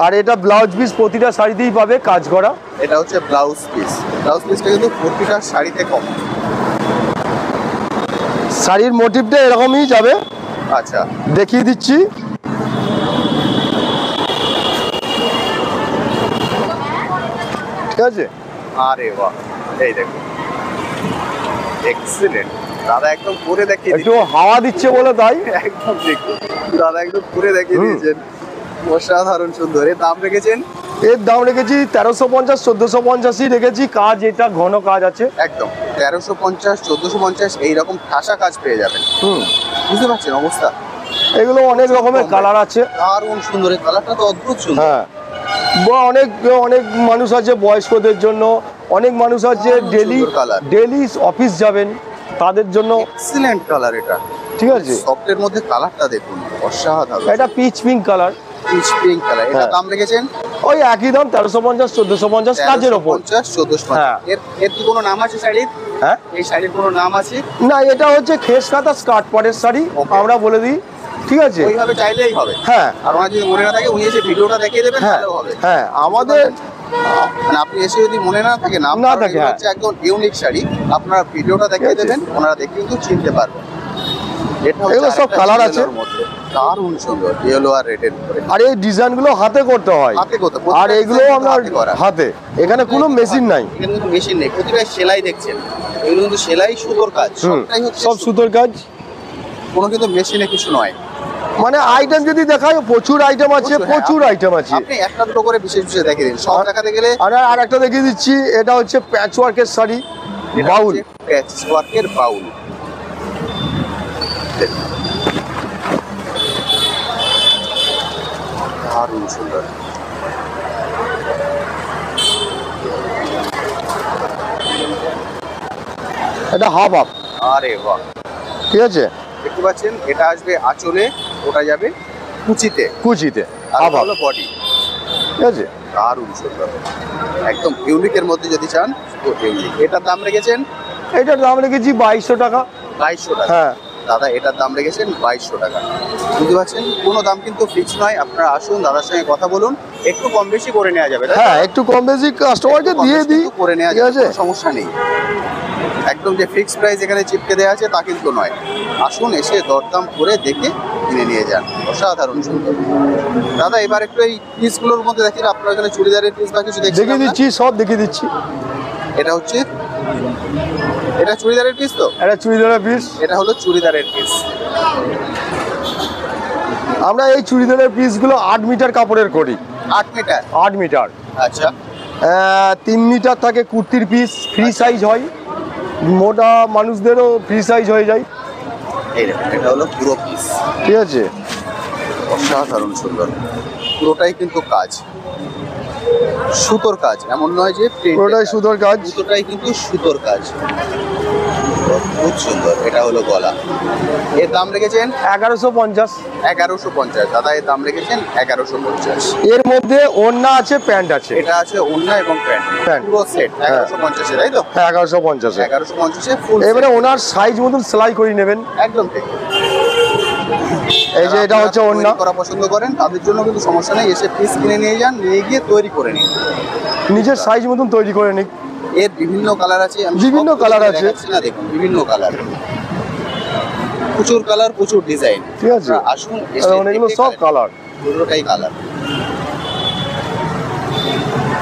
[SPEAKER 2] আর এটা ব্লাউজ পিস প্রতিটা শাড়িতেই পাবে কাজ করা।
[SPEAKER 1] এটা হচ্ছে ব্লাউজ পিস। ব্লাউজ পিসটা কিন্তু প্রতিটা শাড়িতে কম।
[SPEAKER 2] শাড়ির মোটিভটা এরকমই যাবে।
[SPEAKER 1] আচ্ছা,
[SPEAKER 2] দেখিয়ে দিচ্ছি। ঠিক আছে?
[SPEAKER 1] আরে বাহ, এই দেখুন, এক্সিলেন্ট। দাদা একদম পুরো দেখিয়ে
[SPEAKER 2] একটু হাওয়া দিচ্ছে বলে তাই।
[SPEAKER 1] একদম দেখুন, দাদা একদম পুরো দেখিয়ে দিয়েছেন। অসাধারণ সুন্দর। এর দাম রেখেছেন?
[SPEAKER 2] এর দাম রেখেছি 1350, 1450 রেখেছি। কাজ এটা ঘন কাজ আছে,
[SPEAKER 1] একদম 1350, 1450 এইরকম ঠাসা কাজ পেয়ে যাবেন। বুঝতে পারছেন অবস্থা?
[SPEAKER 2] এগুলো অনেক রকমের কালার আছে।
[SPEAKER 1] দারুণ সুন্দর, এই কালারটা তো অদ্ভুত সুন্দর।
[SPEAKER 2] হ্যাঁ, অনেক মানুষ আছে বয়স্কদের জন্য, অনেক মানুষ আছে ডেলি অফিস যাবেন তাদের জন্য।
[SPEAKER 1] এক্সিলেন্ট কালার এটা,
[SPEAKER 2] ঠিক আছে?
[SPEAKER 1] সফটের মধ্যে কালারটা দেখুন, অসাধারণ।
[SPEAKER 2] এটা pitch pink colour.
[SPEAKER 1] Pitch pink colour. এটা দাম রেখেছেন?
[SPEAKER 2] ওই একই দাম, 1350, 1450 কাজের ওপর।
[SPEAKER 1] 1450। এর কি কোনো নাম আছে শাড়ির?
[SPEAKER 2] হ্যাঁ,
[SPEAKER 1] এই শাড়ির কোনো নাম আছে?
[SPEAKER 2] না, এটা হচ্ছে খেস কাঁথা স্কার্ট পাড়ের শাড়ি, আমরা বলে দিই, ঠিক আছে?
[SPEAKER 1] ওইভাবে চাইলেই হবে।
[SPEAKER 2] হ্যাঁ,
[SPEAKER 1] আর ওনার যদি মনে না থাকে, উনি এসে ভিডিওটা দেখিয়ে দেবেন, তাহলেও হবে।
[SPEAKER 2] হ্যাঁ, আমাদের
[SPEAKER 1] মানে আপনি এসে যদি মনে না থাকে, নাম না থাকে, হচ্ছে একদম ইউনিক শাড়ি, আপনারা ভিডিওটা দেখিয়ে দেবেন, ওনারা দেখে কিন্তু চিনতে পারবেন।
[SPEAKER 2] এগুলো সব কালার আছে,
[SPEAKER 1] দারুণ সুন্দর ইয়েলো আর রেড এর উপরে।
[SPEAKER 2] আর এই ডিজাইন গুলো হাতে করতে হয়,
[SPEAKER 1] হাতে করতে,
[SPEAKER 2] আর এগুলো আমার হাতে, এখানে কোনো মেশিন নাই,
[SPEAKER 1] এখানে কিন্তু মেশিন নেই। প্রতিটা সেলাই দেখছেন, এগুলো কিন্তু সেলাই সুতোর কাজ, সবটাই হচ্ছে
[SPEAKER 2] সব সুতোর কাজ,
[SPEAKER 1] কোনো কিন্তু মেশিনে কিছু নয়।
[SPEAKER 2] মানে আইটেম যদি দেখায় প্রচুর আইটেম আছে, প্রচুর আইটেম আছে।
[SPEAKER 1] আপনি একটা দুটো করে বিশেষ বিশেষ দেখিয়ে দিন, সব দেখাতে গেলে।
[SPEAKER 2] আর একটা দেখিয়ে দিচ্ছি, এটা হচ্ছে প্যাচ ওয়ার্কের শাড়ি, বাউল,
[SPEAKER 1] প্যাচ ওয়ার্কের বাউল। দারুণ সুন্দর।
[SPEAKER 2] এটা হাফ হাফ,
[SPEAKER 1] আরে বাহ,
[SPEAKER 2] ঠিক আছে,
[SPEAKER 1] দেখতে পাচ্ছেন এটা আসবে আঁচলে, ওটা যাবে কুচিতে,
[SPEAKER 2] কুচিতে
[SPEAKER 1] আর
[SPEAKER 2] হাফ হাফ,
[SPEAKER 1] হলো বডি।
[SPEAKER 2] ঠিক আছে,
[SPEAKER 1] দারুণ সুন্দর, একদম ইউনিকের মধ্যে যদি চান তো ইউনিক। এটার দাম রেখেছেন,
[SPEAKER 2] এটার দাম রেখেছি 2200 টাকা।
[SPEAKER 1] 2200 টাকা।
[SPEAKER 2] হ্যাঁ
[SPEAKER 1] দাদা এটার দাম রেখেছেন 2200 টাকা। বুঝতে পারছেন, কোনো দাম কিন্তু ফিক্স নয়। আপনারা আসুন, দাদার সঙ্গে কথা বলুন, একটু কম বেশি করে নেওয়া যাবে।
[SPEAKER 2] হ্যাঁ, একটু কম বেশি কাস্টমারকে দিয়ে দিই,
[SPEAKER 1] করে নেওয়া
[SPEAKER 2] ঠিক
[SPEAKER 1] যাবে,
[SPEAKER 2] আছে,
[SPEAKER 1] কোনো সমস্যা নেই। একদম যে ফিক্স প্রাইস এখানে চিপকে দেওয়া আছে তা কিন্তু নয়। আসুন, এসে দরদাম করে দেখে কিনে নিয়ে যান। অসাধারণ সুন্দর। দাদা এবার একটু এই পিসগুলোর মধ্যে দেখেন, আপনার এখানে চুড়িদারের পিস বা কিছু
[SPEAKER 2] দেখিয়ে দিচ্ছি, সব দেখিয়ে দিচ্ছি।
[SPEAKER 1] এটা হচ্ছে, এটা চুড়িদারের পিস তো,
[SPEAKER 2] এটা চুড়িদারের পিস,
[SPEAKER 1] এটা হলো চুড়িদারের পিস।
[SPEAKER 2] আমরা এই চুড়িদারের পিসগুলো 8 মিটার কাপড়ের করি।
[SPEAKER 1] 8 মিটার?
[SPEAKER 2] 8 মিটার।
[SPEAKER 1] আচ্ছা।
[SPEAKER 2] 3 মিটার থাকে কুর্তির পিস, ফ্রি সাইজ হয়, মোটা মানুষদেরও ফ্রি সাইজ হয়ে যায়।
[SPEAKER 1] এই দেখুন, এটা হলো পুরো পিস,
[SPEAKER 2] ঠিক আছে,
[SPEAKER 1] অসাধারণ সুন্দর। পুরোটাই কিন্তু কাজ, সুতোর কাজ, এমন নয় যে
[SPEAKER 2] পুরোটাই সুতোর কাজ,
[SPEAKER 1] সুতোটাই কিন্তু সুতোর কাজ, খুব সুন্দর। এটা হলো গলা, এর দাম রেখেছেন
[SPEAKER 2] 1150।
[SPEAKER 1] 1150। দাদা এর দাম রেখেছেন 1150।
[SPEAKER 2] এর মধ্যে ওড়না আছে, প্যান্ট আছে।
[SPEAKER 1] এটা আছে ওড়না এবং প্যান্ট,
[SPEAKER 2] প্যান্ট
[SPEAKER 1] পুরো সেট 1150 তাই তো?
[SPEAKER 2] হ্যাঁ, 1150।
[SPEAKER 1] 1150 ফুল।
[SPEAKER 2] এবারে ওনার সাইজ মতন সেলাই করে নেবেন।
[SPEAKER 1] একদম ঠিক।
[SPEAKER 2] এই যে এটা হচ্ছে ওড়না,
[SPEAKER 1] করা পছন্দ করেন তাদের জন্য কিন্তু সমস্যা নেই, এসে পিস কিনে নিয়ে যান, নিয়ে গিয়ে তৈরি করে নিন,
[SPEAKER 2] নিজের সাইজ মতন তৈরি করে নিক।
[SPEAKER 1] এর বিভিন্ন কালার আছে,
[SPEAKER 2] বিভিন্ন কালার আছে,
[SPEAKER 1] না দেখুন বিভিন্ন কালার, প্রচুর কালার, প্রচুর ডিজাইন,
[SPEAKER 2] ঠিক আছে।
[SPEAKER 1] আসুন,
[SPEAKER 2] এগুলো সব কালার,
[SPEAKER 1] পুরোটাই কালার,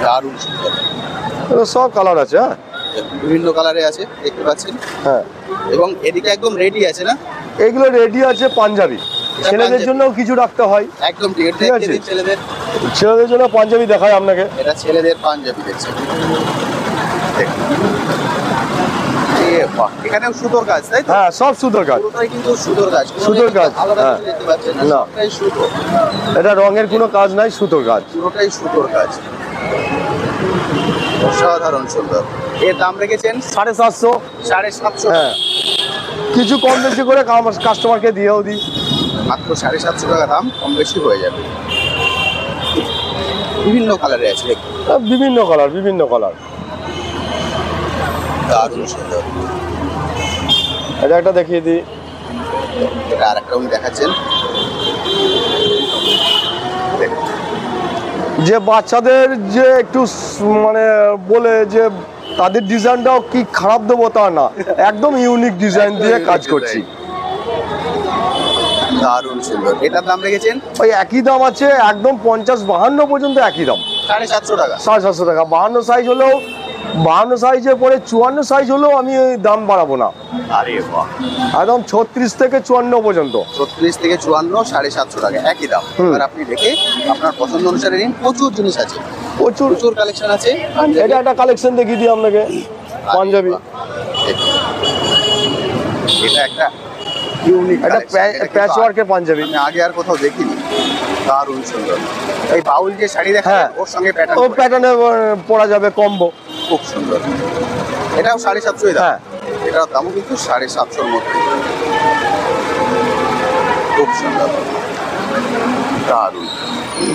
[SPEAKER 1] দারুণ সুন্দর।
[SPEAKER 2] এগুলো সব কালার আছে। হ্যাঁ,
[SPEAKER 1] বিভিন্ন কালারে আছে, দেখতে পাচ্ছেন।
[SPEAKER 2] হ্যাঁ,
[SPEAKER 1] এবং এদিকে একদম রেডি আছে না?
[SPEAKER 2] এগুলো রেডি আছে পাঞ্জাবি, ছেলেদের জন্য কিছু রাখতে হয়।
[SPEAKER 1] একদম ঠিক আছে।
[SPEAKER 2] ছেলেদের জন্য পাঞ্জাবি দেখায় আপনাকে,
[SPEAKER 1] এটা ছেলেদের পাঞ্জাবি দেখছেন, এখানেও সুতোর কাজ তাই তো?
[SPEAKER 2] হ্যাঁ, সব সুতোর কাজ,
[SPEAKER 1] পুরোটাই কিন্তু সুতোর কাজ,
[SPEAKER 2] সুতোর কাজ।
[SPEAKER 1] আলাদা
[SPEAKER 2] হ্যাঁ,
[SPEAKER 1] দেখতে পাচ্ছেন না,
[SPEAKER 2] না,
[SPEAKER 1] সবটাই সুতো,
[SPEAKER 2] এটা রঙের কোনো কাজ নাই, সুতোর কাজ,
[SPEAKER 1] পুরোটাই সুতোর কাজ, অসাধারণ সুন্দর। এর দাম রেখেছেন
[SPEAKER 2] 750।
[SPEAKER 1] 750।
[SPEAKER 2] হ্যাঁ, কিছু কম বেশি করে কাস্টমারকে দিয়েও দিই।
[SPEAKER 1] মাত্র 750 টাকা দাম, কম বেশি হয়ে যাবে। বিভিন্ন কালারে আছে,
[SPEAKER 2] বিভিন্ন কালার, বিভিন্ন কালার,
[SPEAKER 1] দারুণ সুন্দর।
[SPEAKER 2] এটা একটা দেখিয়ে দিই,
[SPEAKER 1] এটা আরেকটা উনি দেখাচ্ছেন,
[SPEAKER 2] যে বাচ্চাদের যে একটু মানে বলে যে তাদের ডিজাইনটাও কি খারাপ দেবো তা না, একদম ইউনিক ডিজাইন দিয়ে কাজ করছি।
[SPEAKER 1] দারুণ সুন্দর। এটার দাম রেখেছেন
[SPEAKER 2] ওই একই দাম আছে, একদম 50-52 পর্যন্ত একই দাম,
[SPEAKER 1] 750 টাকা।
[SPEAKER 2] 750 টাকা। 52 সাইজ হলেও, 52 সাইজের পরে 54 সাইজ হলেও আমি ওই দাম বাড়াবো না।
[SPEAKER 1] আরে বাহ,
[SPEAKER 2] একদম 36 থেকে 54 পর্যন্ত,
[SPEAKER 1] 36 থেকে 54, 750 টাকা একই দাম। এবার আপনি দেখে আপনার পছন্দ অনুসারে নিন, প্রচুর জিনিস আছে,
[SPEAKER 2] প্রচুর
[SPEAKER 1] প্রচুর কালেকশন আছে।
[SPEAKER 2] এটা একটা কালেকশন দেখিয়ে দিই আপনাকে, পাঞ্জাবি,
[SPEAKER 1] এটা একটা ইউনিক,
[SPEAKER 2] এটা প্যাচ ওয়ার্কের পাঞ্জাবি,
[SPEAKER 1] আমি আগে আর কোথাও দেখিনি, দারুণ সুন্দর। এই বাউল যে শাড়ি দেখা,
[SPEAKER 2] হ্যাঁ,
[SPEAKER 1] ওর সঙ্গে প্যাটার্ন,
[SPEAKER 2] ও প্যাটার্নে পরা যাবে, কম্বো,
[SPEAKER 1] খুব সুন্দর। এটাও 750 দাম।
[SPEAKER 2] হ্যাঁ,
[SPEAKER 1] এটার দামও কিন্তু 750-র মধ্যে, খুব সুন্দর, দারুণ।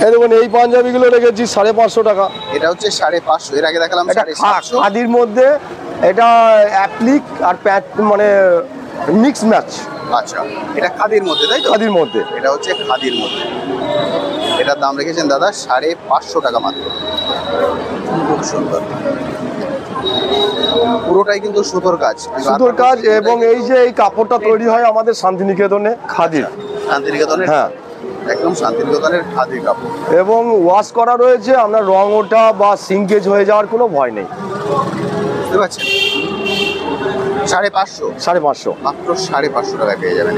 [SPEAKER 2] এই দেখুন এই পাঞ্জাবিগুলো রেখেছি 550 টাকা।
[SPEAKER 1] এটা হচ্ছে 550, এর আগে দেখালাম
[SPEAKER 2] এটা
[SPEAKER 1] 750।
[SPEAKER 2] খাদির মধ্যে, এটা অ্যাপ্লিক আর প্যাচ মানে মিক্স ম্যাচ।
[SPEAKER 1] আচ্ছা, এটা খাদির মধ্যে তাই তো?
[SPEAKER 2] খাদির মধ্যে,
[SPEAKER 1] এটা হচ্ছে খাদির মধ্যে, এটার দাম রেখেছেন দাদা 550 টাকা মাত্র। খুব সুন্দর, পুরোটাই কিন্তু সুতোর কাজ,
[SPEAKER 2] সুতোর কাজ। এবং এই যে এই কাপড়টা তৈরি হয় আমাদের শান্তিনিকেতনে খাদির,
[SPEAKER 1] শান্তিনিকেতনের,
[SPEAKER 2] হ্যাঁ
[SPEAKER 1] একদম শান্তিনিকেতনের খাদির কাপড়।
[SPEAKER 2] এবং ওয়াশ করা রয়েছে, আপনার রং ওঠা বা সিঙ্কেজ হয়ে যাওয়ার কোনো ভয় নেই।
[SPEAKER 1] বুঝতে পারছেন, 550,
[SPEAKER 2] 550
[SPEAKER 1] মাত্র 550 টাকায় পেয়ে যাবেন।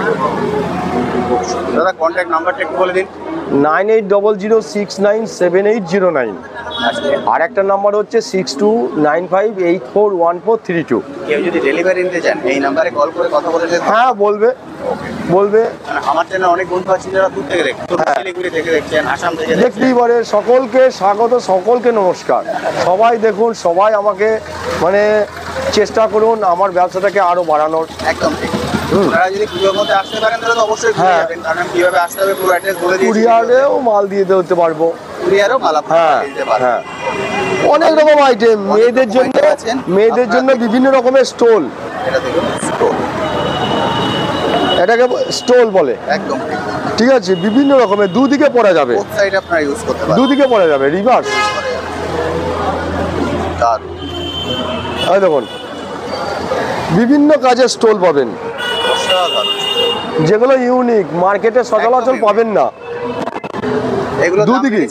[SPEAKER 1] খুব সুন্দর দাদা, কন্ট্যাক্ট নাম্বারটা একটু বলে দিন।
[SPEAKER 2] 9800697809। আর একটা নাম্বার হচ্ছে 6295841432।
[SPEAKER 1] কেউ যদি ডেলিভারি নিতে চান এই নাম্বারে কল করে কথা বলে যেতে।
[SPEAKER 2] হ্যাঁ বলবে।
[SPEAKER 1] মানে আমার চ্যানেল অনেক বন্ধু আছে যারা দূর থেকে দেখছেন, শিলিগুড়ি থেকে দেখছেন, আসাম থেকে
[SPEAKER 2] দেখতেই পারে। সকলকে স্বাগত, সকলকে নমস্কার। সবাই দেখুন, সবাই আমাকে মানে চেষ্টা করুন আমার ব্যবসাটাকে আরো বাড়ানোর।
[SPEAKER 1] একদম ঠিক। আপনারা যদি পুজোর মধ্যে আসতে পারেন তাহলে তো অবশ্যই ঘুরে যাবেন, কারণ কিভাবে আসতে হবে পুরো অ্যাড্রেস বলে দিয়েছি।
[SPEAKER 2] কুরিয়ারেও মাল দিয়ে দিতে পারবো,
[SPEAKER 1] কুরিয়ারও মাল আপনারা দিতে পারবেন।
[SPEAKER 2] হ্যাঁ, অনেক রকম আইটেম মেয়েদের জন্য বিভিন্ন রকমের স্টোল।
[SPEAKER 1] এটা দেখুন স্টোল,
[SPEAKER 2] এটাকে স্টোল বলে।
[SPEAKER 1] একদম ঠিক।
[SPEAKER 2] ঠিক আছে, বিভিন্ন রকমের, দুদিকে পরা যাবে,
[SPEAKER 1] বোথ সাইড আপনারা ইউজ করতে পারবেন,
[SPEAKER 2] দুদিকে পরা যাবে, রিভার্স।
[SPEAKER 1] দারুণ।
[SPEAKER 2] এই দেখুন বিভিন্ন কাজের স্টোল পাবেন, যেগুলো ইউনিক, মার্কেটে সচরাচর পাবেন না।
[SPEAKER 1] এগুলো
[SPEAKER 2] দুদিকে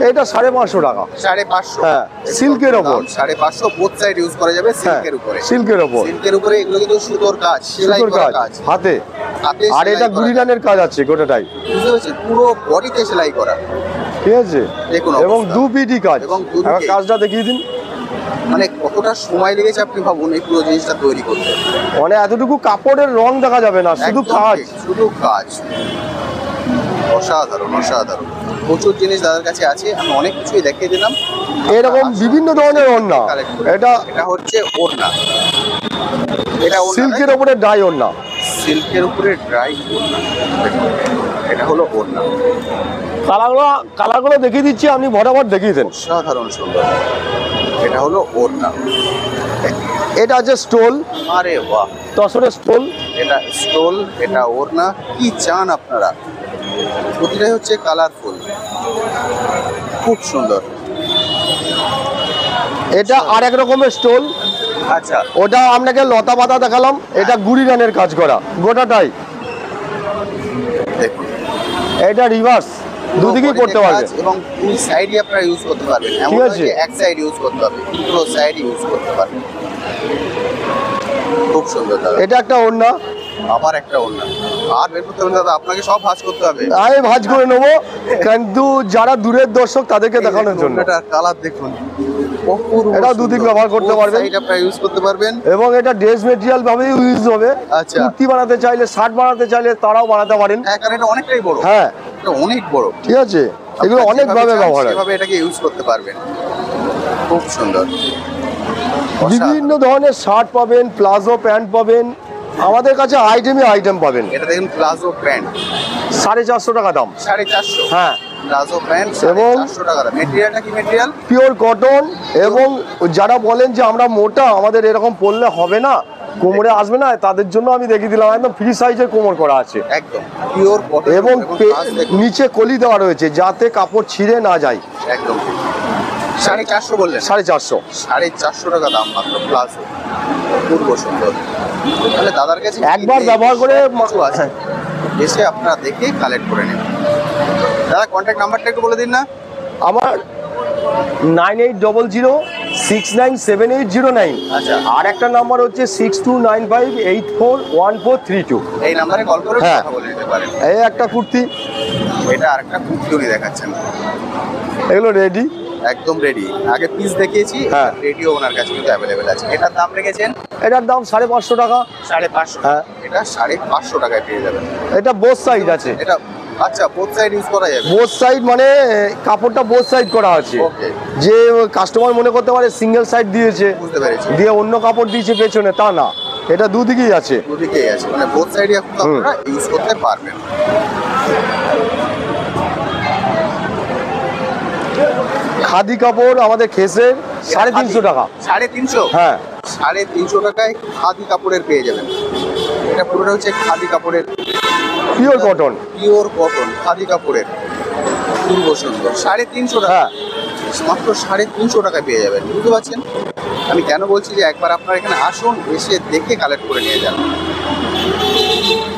[SPEAKER 2] এটা 550 টাকা।
[SPEAKER 1] 550,
[SPEAKER 2] হ্যাঁ, সিল্কের ওপর
[SPEAKER 1] 550, বোথ সাইড ইউজ করা যাবে, সিল্কের উপরে।
[SPEAKER 2] সিল্কের ওপর,
[SPEAKER 1] সিল্কের উপরে এগুলো কিন্তু সুতোর কাজ, সেলাই
[SPEAKER 2] সুতোর
[SPEAKER 1] করা
[SPEAKER 2] কাজ
[SPEAKER 1] কাজ
[SPEAKER 2] হাতে।
[SPEAKER 1] হাতে
[SPEAKER 2] আর
[SPEAKER 1] সেলাই
[SPEAKER 2] এটা
[SPEAKER 1] করা
[SPEAKER 2] গুড়িরানের কাজ আছে গোটাটাই,
[SPEAKER 1] বুঝতে পারছেন, পুরো বডিতে সেলাই করা,
[SPEAKER 2] ঠিক আছে।
[SPEAKER 1] দেখুন
[SPEAKER 2] এবং
[SPEAKER 1] অবস্থা।
[SPEAKER 2] 2 পিটি কাজ।
[SPEAKER 1] এবং দুদিকে।
[SPEAKER 2] এবার কাজটা দেখিয়ে দিন।
[SPEAKER 1] মানে কতটা সময় লেগেছে আপনি ভাবুন এই পুরো জিনিসটা তৈরি করতে।
[SPEAKER 2] মানে এতটুকু কাপড়ের রং দেখা যাবে না, শুধু
[SPEAKER 1] একদম
[SPEAKER 2] কাজ।
[SPEAKER 1] ঠিক, শুধু কাজ। অসাধারণ অসাধারণ, প্রচুর জিনিস দাদার কাছে আছে, আমি অনেক কিছুই দেখিয়ে দিলাম।
[SPEAKER 2] এরকম বিভিন্ন ধরনের ওড়না। এটা
[SPEAKER 1] এটা হচ্ছে ওড়না, এটা
[SPEAKER 2] সিল্কের উপরে ডাই ওড়না,
[SPEAKER 1] সিল্কের উপরে ড্রাই ওড়না। দেখুন, এটা হলো ওড়না।
[SPEAKER 2] কালারগুলো দেখিয়ে দিচ্ছি, আপনি ভটাভট দেখিয়ে দেন।
[SPEAKER 1] অসাধারণ সুন্দর, এটা হলো ওড়না।
[SPEAKER 2] এটা আছে স্টোল,
[SPEAKER 1] আরে বাহ,
[SPEAKER 2] তসরের স্টোল।
[SPEAKER 1] এটা স্টোল, এটা ওড়না। কি চান আপনারা, প্রতিটাই হচ্ছে কালারফুল, খুব সুন্দর।
[SPEAKER 2] এটা আর এক রকমের স্টোল।
[SPEAKER 1] আচ্ছা,
[SPEAKER 2] ওটা আপনাকে লতা পাতা দেখালাম, এটা গুড়িরানের কাজ করা গোটাটাই।
[SPEAKER 1] দেখুন
[SPEAKER 2] এটা রিভার্স, দুদিকেই পড়তে পারবে
[SPEAKER 1] এবং দুই সাইডই আপনারা ইউজ করতে পারবেন। এমন নয় যে এক সাইড ইউজ করতে হবে, পুরো সাইড ইউজ করতে পারবেন। খুব সুন্দর দাদা।
[SPEAKER 2] এটা একটা ওড়না,
[SPEAKER 1] আবার একটা ওড়না। আর বের করতে হবে দাদা, আপনাকে সব ভাঁজ করতে হবে।
[SPEAKER 2] আমি ভাঁজ করে নেবো, কিন্তু যারা দূরের দর্শক তাদেরকে দেখানোর জন্য।
[SPEAKER 1] এটা কালার দেখুন,
[SPEAKER 2] এটা দুদিক ব্যবহার করতে পারবেন,
[SPEAKER 1] সাইড আপনারা ইউজ করতে পারবেন।
[SPEAKER 2] এবং এটা ড্রেস মেটেরিয়াল ভাবে ইউজ হবে।
[SPEAKER 1] আচ্ছা,
[SPEAKER 2] কুর্তি বানাতে চাইলে, শার্ট বানাতে চাইলে তারাও বানাতে পারেন।
[SPEAKER 1] হ্যাঁ, কারণ এটা অনেকটাই বড়।
[SPEAKER 2] হ্যাঁ,
[SPEAKER 1] এটা অনেক বড়,
[SPEAKER 2] ঠিক আছে। এগুলো অনেক ভাবে ব্যবহার হয়,
[SPEAKER 1] সেভাবে এটাকে ইউজ করতে পারবেন। খুব সুন্দর,
[SPEAKER 2] বিভিন্ন ধরনের শার্ট পাবেন, প্লাজো প্যান্ট পাবেন, আমাদের কাছে আইটেম পাবেন।
[SPEAKER 1] এটা দেখুন প্লাজো প্যান্ট,
[SPEAKER 2] 450 টাকা দাম।
[SPEAKER 1] 450,
[SPEAKER 2] হ্যাঁ,
[SPEAKER 1] প্লাজো প্যান্ট
[SPEAKER 2] এবং
[SPEAKER 1] 450 টাকা। মেটেরিয়ালটা কি মেটেরিয়াল?
[SPEAKER 2] Pure cotton. এবং যারা বলেন যে আমরা মোটা, আমাদের এরকম পরলে হবে না, কোমরে আসবে না, তাদের জন্য আমি দেখিয়ে দিলাম, একদম ফ্রি সাইজের কোমর করা আছে,
[SPEAKER 1] একদম পিওর কটন।
[SPEAKER 2] এবং নিচে কলি দেওয়া রয়েছে যাতে কাপড় ছিঁড়ে না যায়।
[SPEAKER 1] একদম 450 বললেন?
[SPEAKER 2] 450।
[SPEAKER 1] 450 টাকা দাম মাত্র প্লাজো, পূর্ব সুন্দর। তাহলে দাদার কাছে
[SPEAKER 2] একবার ব্যবহার করে
[SPEAKER 1] কিছু আছে, এসে আপনারা দেখে কালেক্ট করে নেবেন। দাদা কন্ট্যাক্ট নাম্বারটা একটু বলে দিন না।
[SPEAKER 2] আমার 9800697809।
[SPEAKER 1] আচ্ছা,
[SPEAKER 2] আর একটা নাম্বার হচ্ছে 6295841432।
[SPEAKER 1] এই নাম্বারে কল করে
[SPEAKER 2] হ্যাঁ,
[SPEAKER 1] কথা বলে নিতে পারেন।
[SPEAKER 2] এই একটা কুর্তি,
[SPEAKER 1] এটা আরেকটা কুর্তি দেখাচ্ছেন,
[SPEAKER 2] এগুলো রেডি,
[SPEAKER 1] একদম রেডি। আগে পিস দেখিয়েছি,
[SPEAKER 2] হ্যাঁ,
[SPEAKER 1] রেডিও ওনার কাছে কিন্তু অ্যাভেলেবেল আছে। এটার দাম রেখেছেন?
[SPEAKER 2] এটার দাম 550 টাকা।
[SPEAKER 1] 550,
[SPEAKER 2] হ্যাঁ,
[SPEAKER 1] এটা 550 টাকায় পেয়ে যাবেন।
[SPEAKER 2] এটা বোথ সাইড আছে।
[SPEAKER 1] এটা আচ্ছা, বোথ সাইড ইউজ করা যাবে।
[SPEAKER 2] বোথ সাইড মানে কাপড়টা বোথ সাইড করা আছে,
[SPEAKER 1] ওকে।
[SPEAKER 2] যে কাস্টমার মনে করতে পারে সিঙ্গেল সাইড দিয়েছে,
[SPEAKER 1] বুঝতে পেরেছি,
[SPEAKER 2] দিয়ে অন্য কাপড় দিয়েছে পেছনে, তা না, এটা দুদিকেই আছে।
[SPEAKER 1] দুদিকেই আছে, মানে বোথ সাইডই আপনারা ইউজ করতে পারবেন।
[SPEAKER 2] খাদি কাপড় আমাদের খেসের 350 টাকা।
[SPEAKER 1] 350?
[SPEAKER 2] হ্যাঁ,
[SPEAKER 1] 350 টাকায় খাদি কাপড়ের পেয়ে যাবেন। এটা পুরোটা হচ্ছে খাদি কাপড়ের,
[SPEAKER 2] pure cotton,
[SPEAKER 1] pure cotton khadi কাপড়ের। পূর্ব সুন্দর 350 টাকা,
[SPEAKER 2] হ্যাঁ
[SPEAKER 1] মাত্র 350 টাকায় পেয়ে যাবেন। বুঝতে পারছেন আমি কেন বলছি যে একবার আপনারা এখানে আসুন, এসে দেখে কালেক্ট করে নিয়ে যান।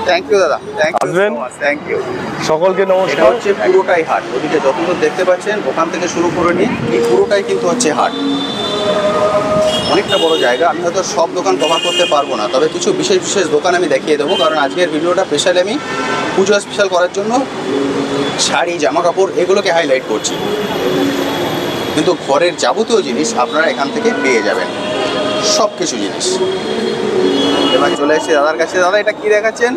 [SPEAKER 1] থ্যাংক ইউ দাদা, থ্যাংক ইউ,
[SPEAKER 2] আসবেন।
[SPEAKER 1] Thank you.
[SPEAKER 2] সকলকে
[SPEAKER 1] এটা
[SPEAKER 2] নমস্কার।
[SPEAKER 1] হচ্ছে পুরোটাই হাট, ওদিকে যতদূর দেখতে পাচ্ছেন ওখান থেকে শুরু করে নিয়ে এই পুরোটাই কিন্তু হচ্ছে হাট। অনেকটা বড় জায়গা, আমি হয়তো সব দোকান কভার করতে পারবো না, তবে কিছু বিশেষ বিশেষ দোকান আমি দেখিয়ে দেবো, কারণ আজকের ভিডিওটা স্পেশালি আমি পুজো স্পেশাল করার জন্য শাড়ি, জামা কাপড় এগুলোকে হাইলাইট করছি। কিন্তু ঘরের যাবতীয় জিনিস আপনারা এখান থেকে পেয়ে যাবেন, সব কিছু জিনিস। এবার চলে এসেছি দাদার কাছে। দাদা এটা কি দেখাচ্ছেন?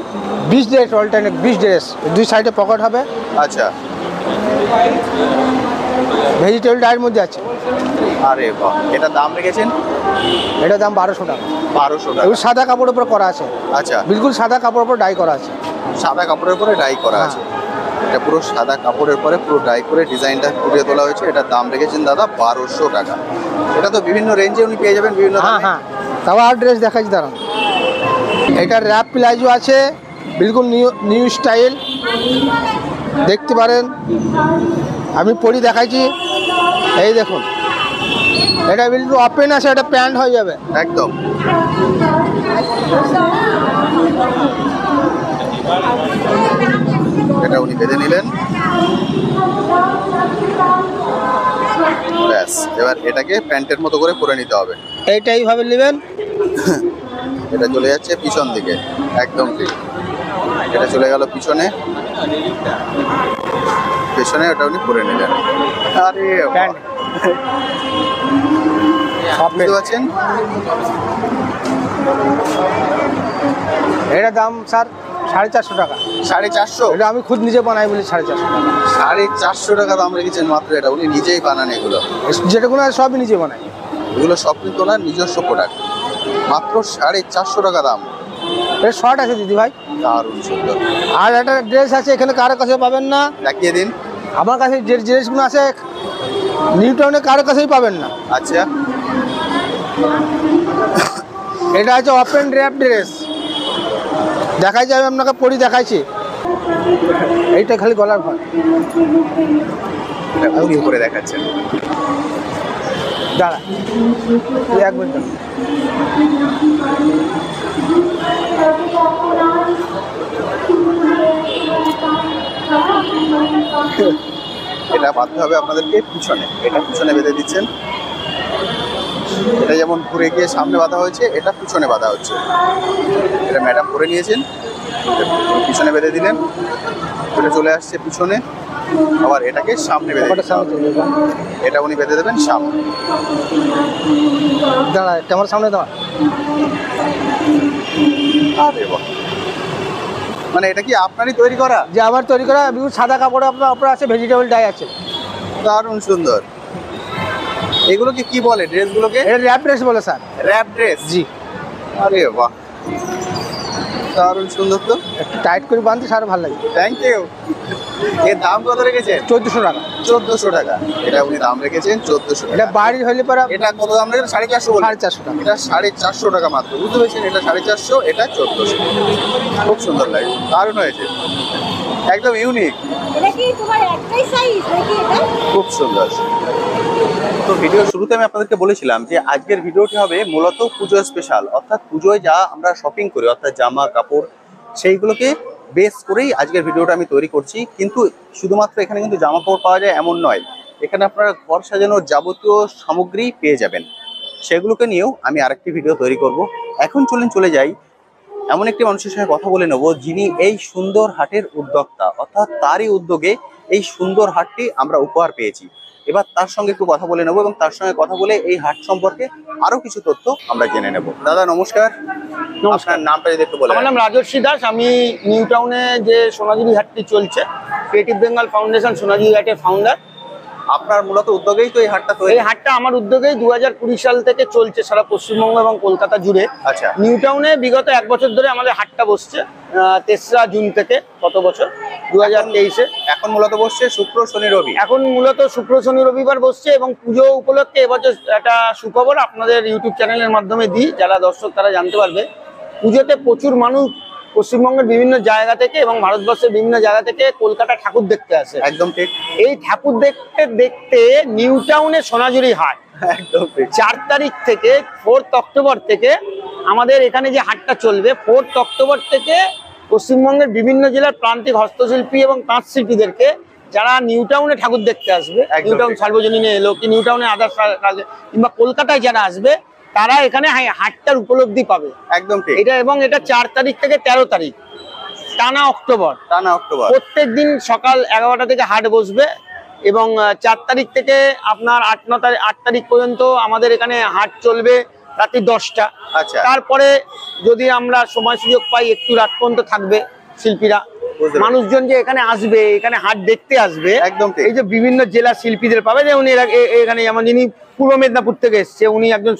[SPEAKER 4] 20 ড্রেস, অল্টারনেট 20 ড্রেস, দুই সাইডে পকেট হবে,
[SPEAKER 1] আচ্ছা,
[SPEAKER 4] ভেজিটেবল ডায়ের মধ্যে আছে।
[SPEAKER 1] আরে বাহ, এটা দাম রেখেছেন?
[SPEAKER 4] এটার দাম 1200 টাকা।
[SPEAKER 1] 1200 টাকা।
[SPEAKER 4] এগুলো সাদা কাপড়ের উপর করা আছে,
[SPEAKER 1] আচ্ছা,
[SPEAKER 4] বিলকুল সাদা কাপড়ের উপর ডাই করা আছে।
[SPEAKER 1] সাদা কাপড়ের উপরে ডাই করা আছে। এটা পুরো সাদা কাপড়ের পরে পুরো ডাই করে ডিজাইনটা ফুটিয়ে তোলা হয়েছে। এটার দাম রেখেছেন দাদা 1200 টাকা। এটা তো বিভিন্ন রেঞ্জে উনি পেয়ে যাবেন, বিভিন্ন
[SPEAKER 4] হ্যাঁ
[SPEAKER 1] দামে।
[SPEAKER 4] হ্যাঁ, তাও আর ড্রেস দেখাচ্ছি দাঁড়ান। এটার র্যাপ প্লাজো আছে, বিলকুল নিউ স্টাইল, দেখতে পারেন। আমি পরি দেখাইছি, এই দেখুন, এটা বিলকুল ওপেন আছে, এটা প্যান্ট হয়ে যাবে
[SPEAKER 1] একদম। এটা উনি বেঁধে নিলেন, ব্যাস। এবার এটাকে প্যান্টের মতো করে পরে নিতে হবে।
[SPEAKER 4] এইটা এইভাবে নেবেন,
[SPEAKER 1] এটা চলে যাচ্ছে পিছন দিকে, একদম ঠিক। এটা চলে গেল পিছনে, পেছনে ওটা উনি পরে নিলেন। আরে বাহ।
[SPEAKER 4] প্যান্ট
[SPEAKER 1] বুঝতে পারছেন?
[SPEAKER 4] এটার দাম স্যার 450 টাকা।
[SPEAKER 1] 450?
[SPEAKER 4] এটা আমি খুদ নিজে বানাই বলি 450 টাকা।
[SPEAKER 1] 450 টাকা দাম রেখেছেন মাত্র। এটা উনি নিজেই বানান এগুলো,
[SPEAKER 4] যেটাগুলো আছে সবই নিজে বানাই।
[SPEAKER 1] এগুলো সব কিন্তু ওনার নিজস্ব প্রোডাক্ট। মাত্র 450 টাকা দাম।
[SPEAKER 4] এটা শর্ট আছে দিদি ভাই,
[SPEAKER 1] দারুণ সুন্দর।
[SPEAKER 4] আর একটা ড্রেস আছে, এখানে কারো কাছে পাবেন না।
[SPEAKER 1] দেখিয়ে দিন।
[SPEAKER 4] আমার কাছে যে ড্রেসগুলো আছে নিউ টাউনে কারো কাছেই পাবেন না।
[SPEAKER 1] আচ্ছা,
[SPEAKER 4] এটা আছে ওপেন র্যাপ ড্রেস, দেখাইছি আমি আপনাকে পরি দেখাইছি। এইটা খালি গলার ঘর,
[SPEAKER 1] এটা উনি করে দেখাচ্ছেন।
[SPEAKER 4] দাঁড়া তুই এক মিনিট।
[SPEAKER 1] এটা বাঁধতে হবে আপনাদেরকে পিছনে, এটা পিছনে বেঁধে দিচ্ছেন। এটা যেমন ঘুরে গিয়ে সামনে বাঁধা হয়েছে, এটা পিছনে বাঁধা হচ্ছে। এটা ম্যাডাম করে নিয়েছেন, পিছনে বেঁধে দিলেন, এটা চলে আসছে পিছনে। আবার এটাকে সামনে বেঁধে দিতে হবে। এটা উনি বেঁধে দেবেন সামনে।
[SPEAKER 4] দাঁড়া ক্যামেরার সামনে দাঁড়া।
[SPEAKER 1] আরে বাহ, মানে এটা কি আপনারই তৈরি করা?
[SPEAKER 4] যে আমার তৈরি করা বিপুল সাদা কাপড়ে আপনার উপরে আছে, ভেজিটেবল ডাই আছে।
[SPEAKER 1] দারুণ সুন্দর। এগুলোকে কি বলে ড্রেসগুলোকে?
[SPEAKER 4] এটা র্যাপ ড্রেস বলে স্যার।
[SPEAKER 1] Wrap dress?
[SPEAKER 4] জি।
[SPEAKER 1] আরে বাহ, দারুণ সুন্দর তো।
[SPEAKER 4] একটু টাইট করে বাঁধতে স্যার ভালো লাগে।
[SPEAKER 1] Thank you. এর দাম কত রেখেছেন?
[SPEAKER 4] 1400 টাকা।
[SPEAKER 1] 1400 টাকা। এটা উনি দাম রেখেছেন 1400
[SPEAKER 4] এটা
[SPEAKER 1] টাকা।
[SPEAKER 4] বাড়ি হইলে পরে
[SPEAKER 1] এটা কত দাম রেখেছেন? 450 বলে।
[SPEAKER 4] 450 টাকা।
[SPEAKER 1] এটা 450 টাকা মাত্র। বুঝতে পেরেছেন? এটা 450, এটা 1400। খুব সুন্দর লাগে, দারুণ হয়েছে, একদম ইউনিক,
[SPEAKER 5] এটা কি তোমার একটাই সাইজ নাকি এটা?
[SPEAKER 1] খুব সুন্দর। তো ভিডিও শুরুতে আমি আপনাদেরকে বলেছিলাম যে আজকের ভিডিওটি হবে মূলত পুজো স্পেশাল, অর্থাৎ পুজোয় যা আমরা শপিং করি, অর্থাৎ জামা কাপড়, সেইগুলোকে বেস করেই আজকের ভিডিওটা আমি তৈরি করছি। কিন্তু শুধুমাত্র এখানে কিন্তু জামা কাপড় পাওয়া যায় এমন নয়, এখানে আপনারা ঘর সাজানোর যাবতীয় সামগ্রী পেয়ে যাবেন। সেগুলোকে নিয়েও আমি আরেকটি ভিডিও তৈরি করব। এখন চলে যাই এমন একটি মানুষের সঙ্গে কথা বলে নেব, যিনি এই সুন্দর হাটের উদ্যোক্তা, অর্থাৎ তারই উদ্যোগে এই সুন্দর হাটটি আমরা উপহার পেয়েছি। এবার তার সঙ্গে একটু কথা বলে নেব এবং তার সঙ্গে কথা বলে এই হাট সম্পর্কে আরো কিছু তথ্য আমরা জেনে নেব। দাদা নমস্কার।
[SPEAKER 3] নমস্কার।
[SPEAKER 1] আপনার নামটা যদি একটু বলেন।
[SPEAKER 3] আমার নাম রাজর্ষি দাস। আমি নিউ টাউনে যে সোনাঝুরি হাটটি চলছে, ক্রিয়েটিভ বেঙ্গল ফাউন্ডেশন সোনাঝুরি হাটের ফাউন্ডার।
[SPEAKER 1] আপনার মূলত উদ্যোগেই তো এই হাটটা তৈরি?
[SPEAKER 3] এই হাটটা আমার উদ্যোগেই 2020 সাল থেকে চলছে সারা পশ্চিমবঙ্গ এবং কলকাতা জুড়ে।
[SPEAKER 1] আচ্ছা।
[SPEAKER 3] নিউ টাউনে বিগত 1 বছর ধরে আমাদের হাটটা বসছে, 3রা জুন থেকে। কত বছর? 2023-এ।
[SPEAKER 1] এখন মূলত বসছে শুক্র শনি রবি।
[SPEAKER 3] এখন মূলত শুক্র শনি রবিবার বসছে এবং পুজো উপলক্ষে এবছর একটা সুখবর আপনাদের ইউটিউব চ্যানেলের মাধ্যমে দিই, যারা দর্শক তারা জানতে পারবে। পুজোতে প্রচুর মানুষ পশ্চিমবঙ্গের বিভিন্ন জায়গা থেকে এবং ভারতবর্ষের বিভিন্ন জায়গা থেকে কলকাতা ঠাকুর দেখতে আসে।
[SPEAKER 1] একদম ঠিক।
[SPEAKER 3] এই ঠাকুর দেখতে দেখতে নিউ টাউনে সোনাঝুরি হাট
[SPEAKER 1] একদম ঠিক।
[SPEAKER 3] 4 তারিখ থেকে 4 অক্টোবর থেকে আমাদের এখানে যে হাটটা চলবে, 4 অক্টোবর থেকে পশ্চিমবঙ্গের বিভিন্ন জেলার প্রান্তিক হস্তশিল্পী এবং তাঁত শিল্পীদেরকে যারা নিউ টাউনে ঠাকুর দেখতে আসবে, নিউ টাউন সার্বজনীনে এলো কি নিউ টাউনে আদার্স কিংবা কলকাতায় যারা আসবে, তারা এখানে হাটটার উপলব্ধি পাবে।
[SPEAKER 1] একদম ঠিক।
[SPEAKER 3] এটা এবং এটা 4 তারিখ থেকে 13 তারিখ টানা অক্টোবর, প্রত্যেক দিন সকাল 11টা থেকে হাট বসবে এবং 4 তারিখ থেকে আপনার 8 তারিখ পর্যন্ত আমাদের এখানে হাট চলবে রাত্রি 10টা।
[SPEAKER 1] আচ্ছা।
[SPEAKER 3] তারপরে যদি আমরা সময় সুযোগ পাই একটু রাত পর্যন্ত থাকবে শিল্পীরা, মানুষজন যে এখানে আসবে, এখানে হাট দেখতে আসবে,
[SPEAKER 1] একদম
[SPEAKER 3] এই যে বিভিন্ন জেলার শিল্পীদের পাবে, যে উনি এখানে যেমন যিনি পূর্ব মেদিনীপুর থেকে এসছে, উনি একজন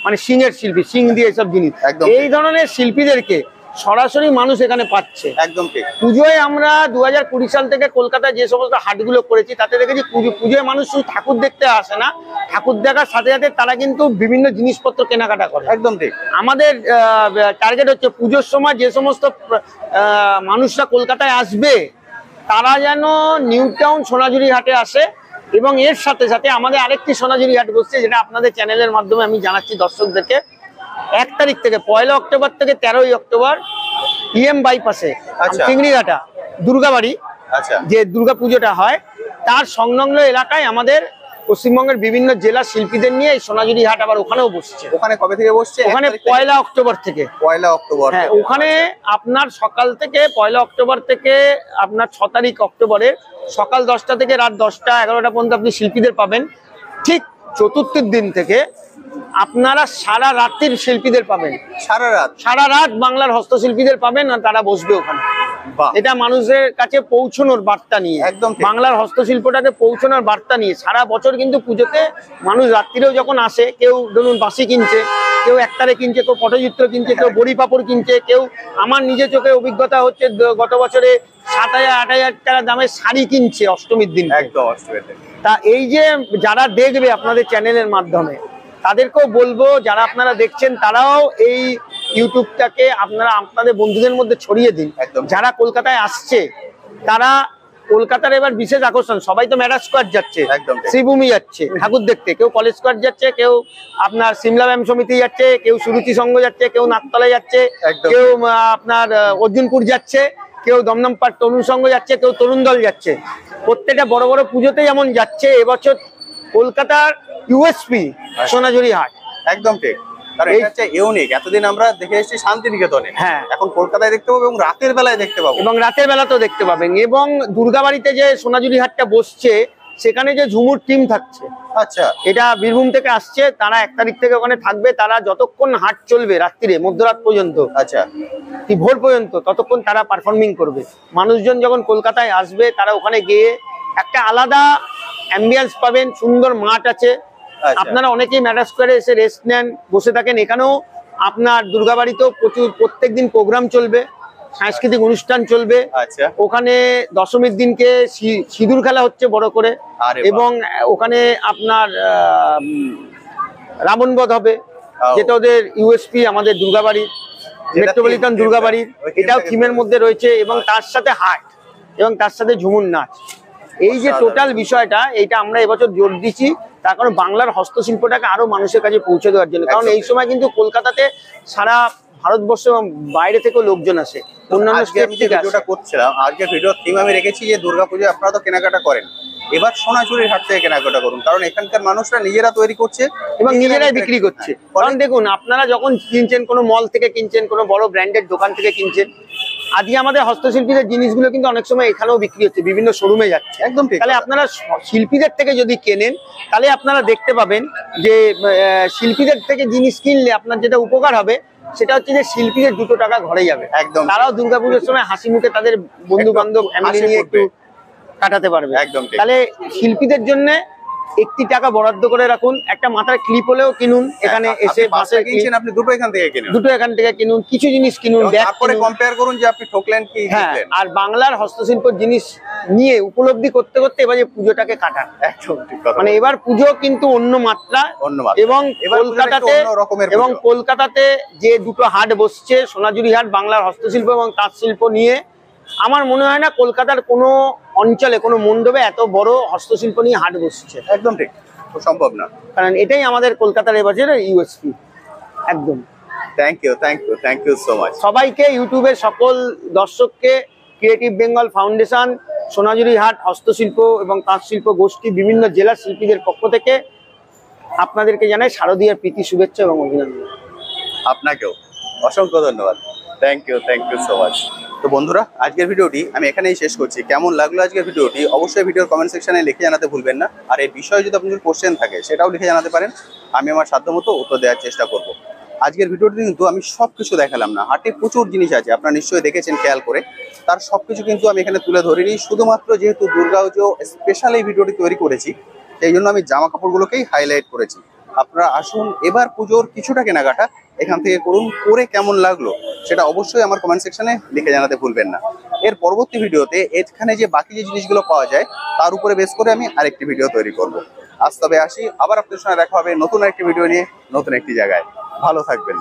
[SPEAKER 3] মানে সিংহের শিল্পী, সিং দিয়ে এসব জিনিস, এই ধরনের শিল্পীদেরকে সরাসরি মানুষ এখানে পাচ্ছে।
[SPEAKER 1] একদম ঠিক।
[SPEAKER 3] পুজোয় আমরা 2020 সাল থেকে কলকাতায় যে সমস্ত হাটগুলো করেছি তাতে দেখেছি পুজোয় মানুষ শুধু ঠাকুর দেখতে আসে না, ঠাকুর দেখার সাথে সাথে তারা কিন্তু বিভিন্ন জিনিসপত্র কেনাকাটা করে।
[SPEAKER 1] একদম ঠিক।
[SPEAKER 3] আমাদের টার্গেট হচ্ছে পুজোর সময় যে সমস্ত মানুষরা কলকাতায় আসবে তারা যেন নিউ টাউন সোনাঝুরি হাটে আসে এবং এর সাথে সাথে আমাদের আরেকটি সোনাঝুরি হাট বসছে, যেটা আপনাদের চ্যানেলের মাধ্যমে আমি জানাচ্ছি দর্শকদেরকে। 1 তারিখ থেকে 1 অক্টোবর থেকে 13 অক্টোবর ইএম বাইপাসে চিংড়িঘাটা দুর্গাবাড়ি যে দুর্গা পুজোটা হয় তার সংলগ্ন এলাকায় আমাদের পশ্চিমবঙ্গের বিভিন্ন জেলা শিল্পীদের নিয়ে এই সোনাঝুরি হাট আবার ওখানেও বসছে।
[SPEAKER 1] ওখানে কবে থেকে বসছে?
[SPEAKER 3] ওখানে 1 অক্টোবর থেকে।
[SPEAKER 1] 1 অক্টোবর।
[SPEAKER 3] হ্যাঁ, ওখানে আপনার সকাল থেকে 1 অক্টোবর থেকে আপনার 6 তারিখ অক্টোবরে সকাল 10টা থেকে রাত 10টা 11টা পর্যন্ত আপনি শিল্পীদের পাবেন। ঠিক চতুর্থীর দিন থেকে আপনারা সারা রাত্রির শিল্পীদের পাবেন, সারা রাত বাংলার হস্তশিল্পীদের পাবেন, আর তারা বসবে ওখানে। এটা মানুষের কাছে পৌঁছানোর বার্তা নিয়ে, একদম বাংলার হস্তশিল্পটাকে পৌঁছানোর বার্তা নিয়ে। সারা বছর কিন্তু পুজোতে মানুষ রাত্রিরেও যখন আসে, কেউ ধরুন বাঁশি কিনছে, কেউ একতারে কিনছে, কেউ পটচিত্র কিনছে, কেউ বড়ি পাপড় কিনছে, কেউ আমার নিজের চোখে অভিজ্ঞতা হচ্ছে গত বছরে 7,000-8,000 টাকা দামের শাড়ি কিনছে অষ্টমীর দিন। তা এই যে যারা দেখবে আপনাদের চ্যানেলের মাধ্যমে, তাদেরকেও বলবো যারা আপনারা দেখছেন তারাও এই ইউটিউবটাকে আপনারা আপনাদের বন্ধুদের মধ্যে ছড়িয়ে দিন। যারা কলকাতায় আসছে তারা কলকাতার এবার বিশেষ আকর্ষণ, সবাই তো ম্যাডার স্কোয়ার যাচ্ছে, শ্রীভূমি যাচ্ছে ঠাকুর দেখতে, কেউ কলেজ স্কোয়ার যাচ্ছে, কেউ আপনার সিমলা ব্যায়াম সমিতি যাচ্ছে, কেউ সুরুচি সংঘ যাচ্ছে, কেউ নাকতলা যাচ্ছে, কেউ আপনার অর্জুনপুর যাচ্ছে, কেউ দমদম পার্ক তরুণ সংঘ যাচ্ছে, কেউ তরুণ দল যাচ্ছে। প্রত্যেকটা বড় বড় পুজোতে যেমন যাচ্ছে, এবছর কলকাতার ইউএসপি সোনাঝুরি হাট।
[SPEAKER 1] একদম ঠিক। কারণ এটা হচ্ছে ইউনিক। এতদিন আমরা দেখে এসেছি শান্তিনিকেতনে, হ্যাঁ, এখন কলকাতায় দেখতে পাবো এবং রাতের বেলায় দেখতে পাবো,
[SPEAKER 3] এবং রাতের বেলাতেও দেখতে পাবেন। এবং দুর্গাবাড়িতে যে সোনাঝুরি হাটটা বসছে সেখানে যে ঝুমুর টিম থাকছে,
[SPEAKER 1] আচ্ছা,
[SPEAKER 3] এটা বীরভূম থেকে আসছে, তারা 1 তারিখ থেকে ওখানে থাকবে। তারা যতক্ষণ হাট চলবে রাত্রিরে মধ্যরাত পর্যন্ত,
[SPEAKER 1] আচ্ছা,
[SPEAKER 3] কি ভোর পর্যন্ত, ততক্ষণ তারা পারফর্মিং করবে। মানুষজন যখন কলকাতায় আসবে তারা ওখানে গিয়ে একটা আলাদা অ্যাম্বিয়েন্স পাবেন, সুন্দর মাঠ আছে। আপনারা অনেকেই ম্যাডার স্কোয়ারে এসে রেস্ট নেন, বসে থাকেন। এখানেও আপনার দুর্গাবাড়িতেও প্রত্যেকদিন প্রোগ্রাম চলবে, সাংস্কৃতিক অনুষ্ঠান চলবে। ওখানে দশমীর দিনকে সিঁদুর খেলা হচ্ছে বড় করে, এবং ওখানে আপনার রাবণ বধ হবে, যেটা ওদের ইউএসপি আমাদের দুর্গাবাড়ির, মেট্রোপলিটন দুর্গাবাড়ির, এটাও থিমের মধ্যে রয়েছে। এবং তার সাথে হাট এবং তার সাথে ঝুমুর নাচ, এই যে টোটাল বিষয়টা, এইটা আমরা এবছর জোর দিচ্ছি, তার কারণ বাংলার হস্তশিল্পটাকে আরো মানুষের কাছে পৌঁছে দেওয়ার জন্য। কারণ এই সময় কিন্তু কলকাতাতে সারা ভারতবর্ষ এবং বাইরে থেকেও লোকজন আসে। অন্যান্য স্টেট থেকে
[SPEAKER 1] ভিডিওটা করছিলাম, আজকে ভিডিওর থিম আমি রেখেছি যে দুর্গাপুজোয় আপনারা তো কেনাকাটা করেন, এবার সোনাঝুরির হাট থেকে কেনাকাটা করুন। কারণ এখানকার মানুষরা নিজেরা তৈরি করছে
[SPEAKER 3] এবং নিজেরাই বিক্রি করছে। কারণ দেখুন, আপনারা যখন কিনছেন, কোনো মল থেকে কিনছেন, কোনো বড় ব্র্যান্ডেড দোকান থেকে কিনছেন, আজকে আমাদের হস্তশিল্পীদের জিনিসগুলো কিন্তু অনেক সময় এখানেও বিক্রি হচ্ছে, বিভিন্ন শোরুমে যাচ্ছে।
[SPEAKER 1] একদম ঠিক।
[SPEAKER 3] তাহলে আপনারা শিল্পীদের থেকে যদি কেনেন, তাহলে আপনারা দেখতে পাবেন যে শিল্পীদের থেকে জিনিস কিনলে আপনার যেটা উপকার হবে সেটা হচ্ছে যে শিল্পীদের 2 টাকা ঘরে যাবে।
[SPEAKER 1] একদম।
[SPEAKER 3] তারাও দুর্গাপুজোর সময় হাসি মুখে তাদের বন্ধু বান্ধব ফ্যামিলি নিয়ে একটু কাটাতে পারবে।
[SPEAKER 1] একদম।
[SPEAKER 3] তাহলে শিল্পীদের জন্য একটি টাকা বরাদ্দ করে রাখুন, একটা মাথার ক্লিপ হলেও কিনুন, এখানে এসে বাসে
[SPEAKER 1] কিনছেন আপনি দুটো এখান থেকে কিনুন,
[SPEAKER 3] দুটো এখান থেকে কিনুন, কিছু জিনিস কিনুন,
[SPEAKER 1] এবং
[SPEAKER 3] ব্যাগ
[SPEAKER 1] তারপরে
[SPEAKER 3] কিনুন।
[SPEAKER 1] কম্পেয়ার করুন যে আপনি ঠকলেন কি
[SPEAKER 3] হ্যাঁ,
[SPEAKER 1] জিতলেন।
[SPEAKER 3] আর বাংলার হস্তশিল্প জিনিস নিয়ে উপলব্ধি করতে করতে এবার যে পুজোটাকে কাটান,
[SPEAKER 1] একদম ঠিক কথা
[SPEAKER 3] মানে এবার পুজো কিন্তু অন্য মাত্রা।
[SPEAKER 1] অন্য মাত্রা।
[SPEAKER 3] এবং
[SPEAKER 1] এবার পুজোটা একটু
[SPEAKER 3] কলকাতাতে
[SPEAKER 1] অন্য রকমের
[SPEAKER 3] এবং
[SPEAKER 1] পুজো।
[SPEAKER 3] কলকাতাতে যে দুটো হাট বসছে, সোনাঝুরি হাট বাংলার হস্তশিল্প এবং তাঁত শিল্প নিয়ে, আমার মনে হয় না কলকাতার কোনো অঞ্চলে কোনো মণ্ডপে এত বড় হস্তশিল্প নিয়ে হাট বসছে,
[SPEAKER 1] একদম ঠিক, সম্ভব না।
[SPEAKER 3] কারণ এটাই আমাদের কলকাতার এবছরের ইউএসপি। একদম।
[SPEAKER 1] Thank you so much.
[SPEAKER 3] সবাইকে, ইউটিউবের সকল দর্শককে, ক্রিয়েটিভ বেঙ্গল ফাউন্ডেশন, সোনাঝুরি হাট হস্তশিল্প এবং তাঁত শিল্প গোষ্ঠী, বিভিন্ন জেলার শিল্পীদের পক্ষ থেকে আপনাদেরকে জানাই শারদীয়ার প্রীতি, শুভেচ্ছা এবং অভিনন্দন।
[SPEAKER 1] আপনাকেও অসংখ্য ধন্যবাদ। Thank you so much. তো বন্ধুরা, আজকের ভিডিওটি আমি এখানেই শেষ করছি। কেমন লাগলো আজকের ভিডিওটি অবশ্যই ভিডিওর কমেন্ট সেকশনে লিখে জানাতে ভুলবেন না। আর এই বিষয়ে যদি আপনাদের কোশ্চেন থাকে সেটাও লিখে জানাতে পারেন, আমি আমার সাধ্যমতো উত্তর দেওয়ার চেষ্টা করব। আজকের ভিডিওটি কিন্তু আমি সবকিছু দেখালাম না, হাটে প্রচুর জিনিস আছে, আপনারা নিশ্চয়ই দেখেছেন খেয়াল করে। তার সবকিছু কিন্তু আমি এখানে তুলে ধরিনি, শুধুমাত্র যেহেতু দুর্গাপুজো স্পেশাল এই ভিডিওটি তৈরি করেছি, সেই জন্য আমি জামা কাপড়গুলোকেই হাইলাইট করেছি। আপনারা আসুন, এবার পুজোর কিছুটা কেনাকাটা এখান থেকে করুন, করে কেমন লাগলো সেটা অবশ্যই আমার কমেন্ট সেকশনে লিখে জানাতে ভুলবেন না। এর পরবর্তী ভিডিওতে এখানে যে বাকি যে জিনিসগুলো পাওয়া যায় তার উপরে বেস করে আমি আরেকটি ভিডিও তৈরি করব। আজ তবে আসি, আবার আপনাদের সঙ্গে দেখা হবে নতুন একটি ভিডিও নিয়ে, নতুন একটি জায়গায়। ভালো থাকবেন।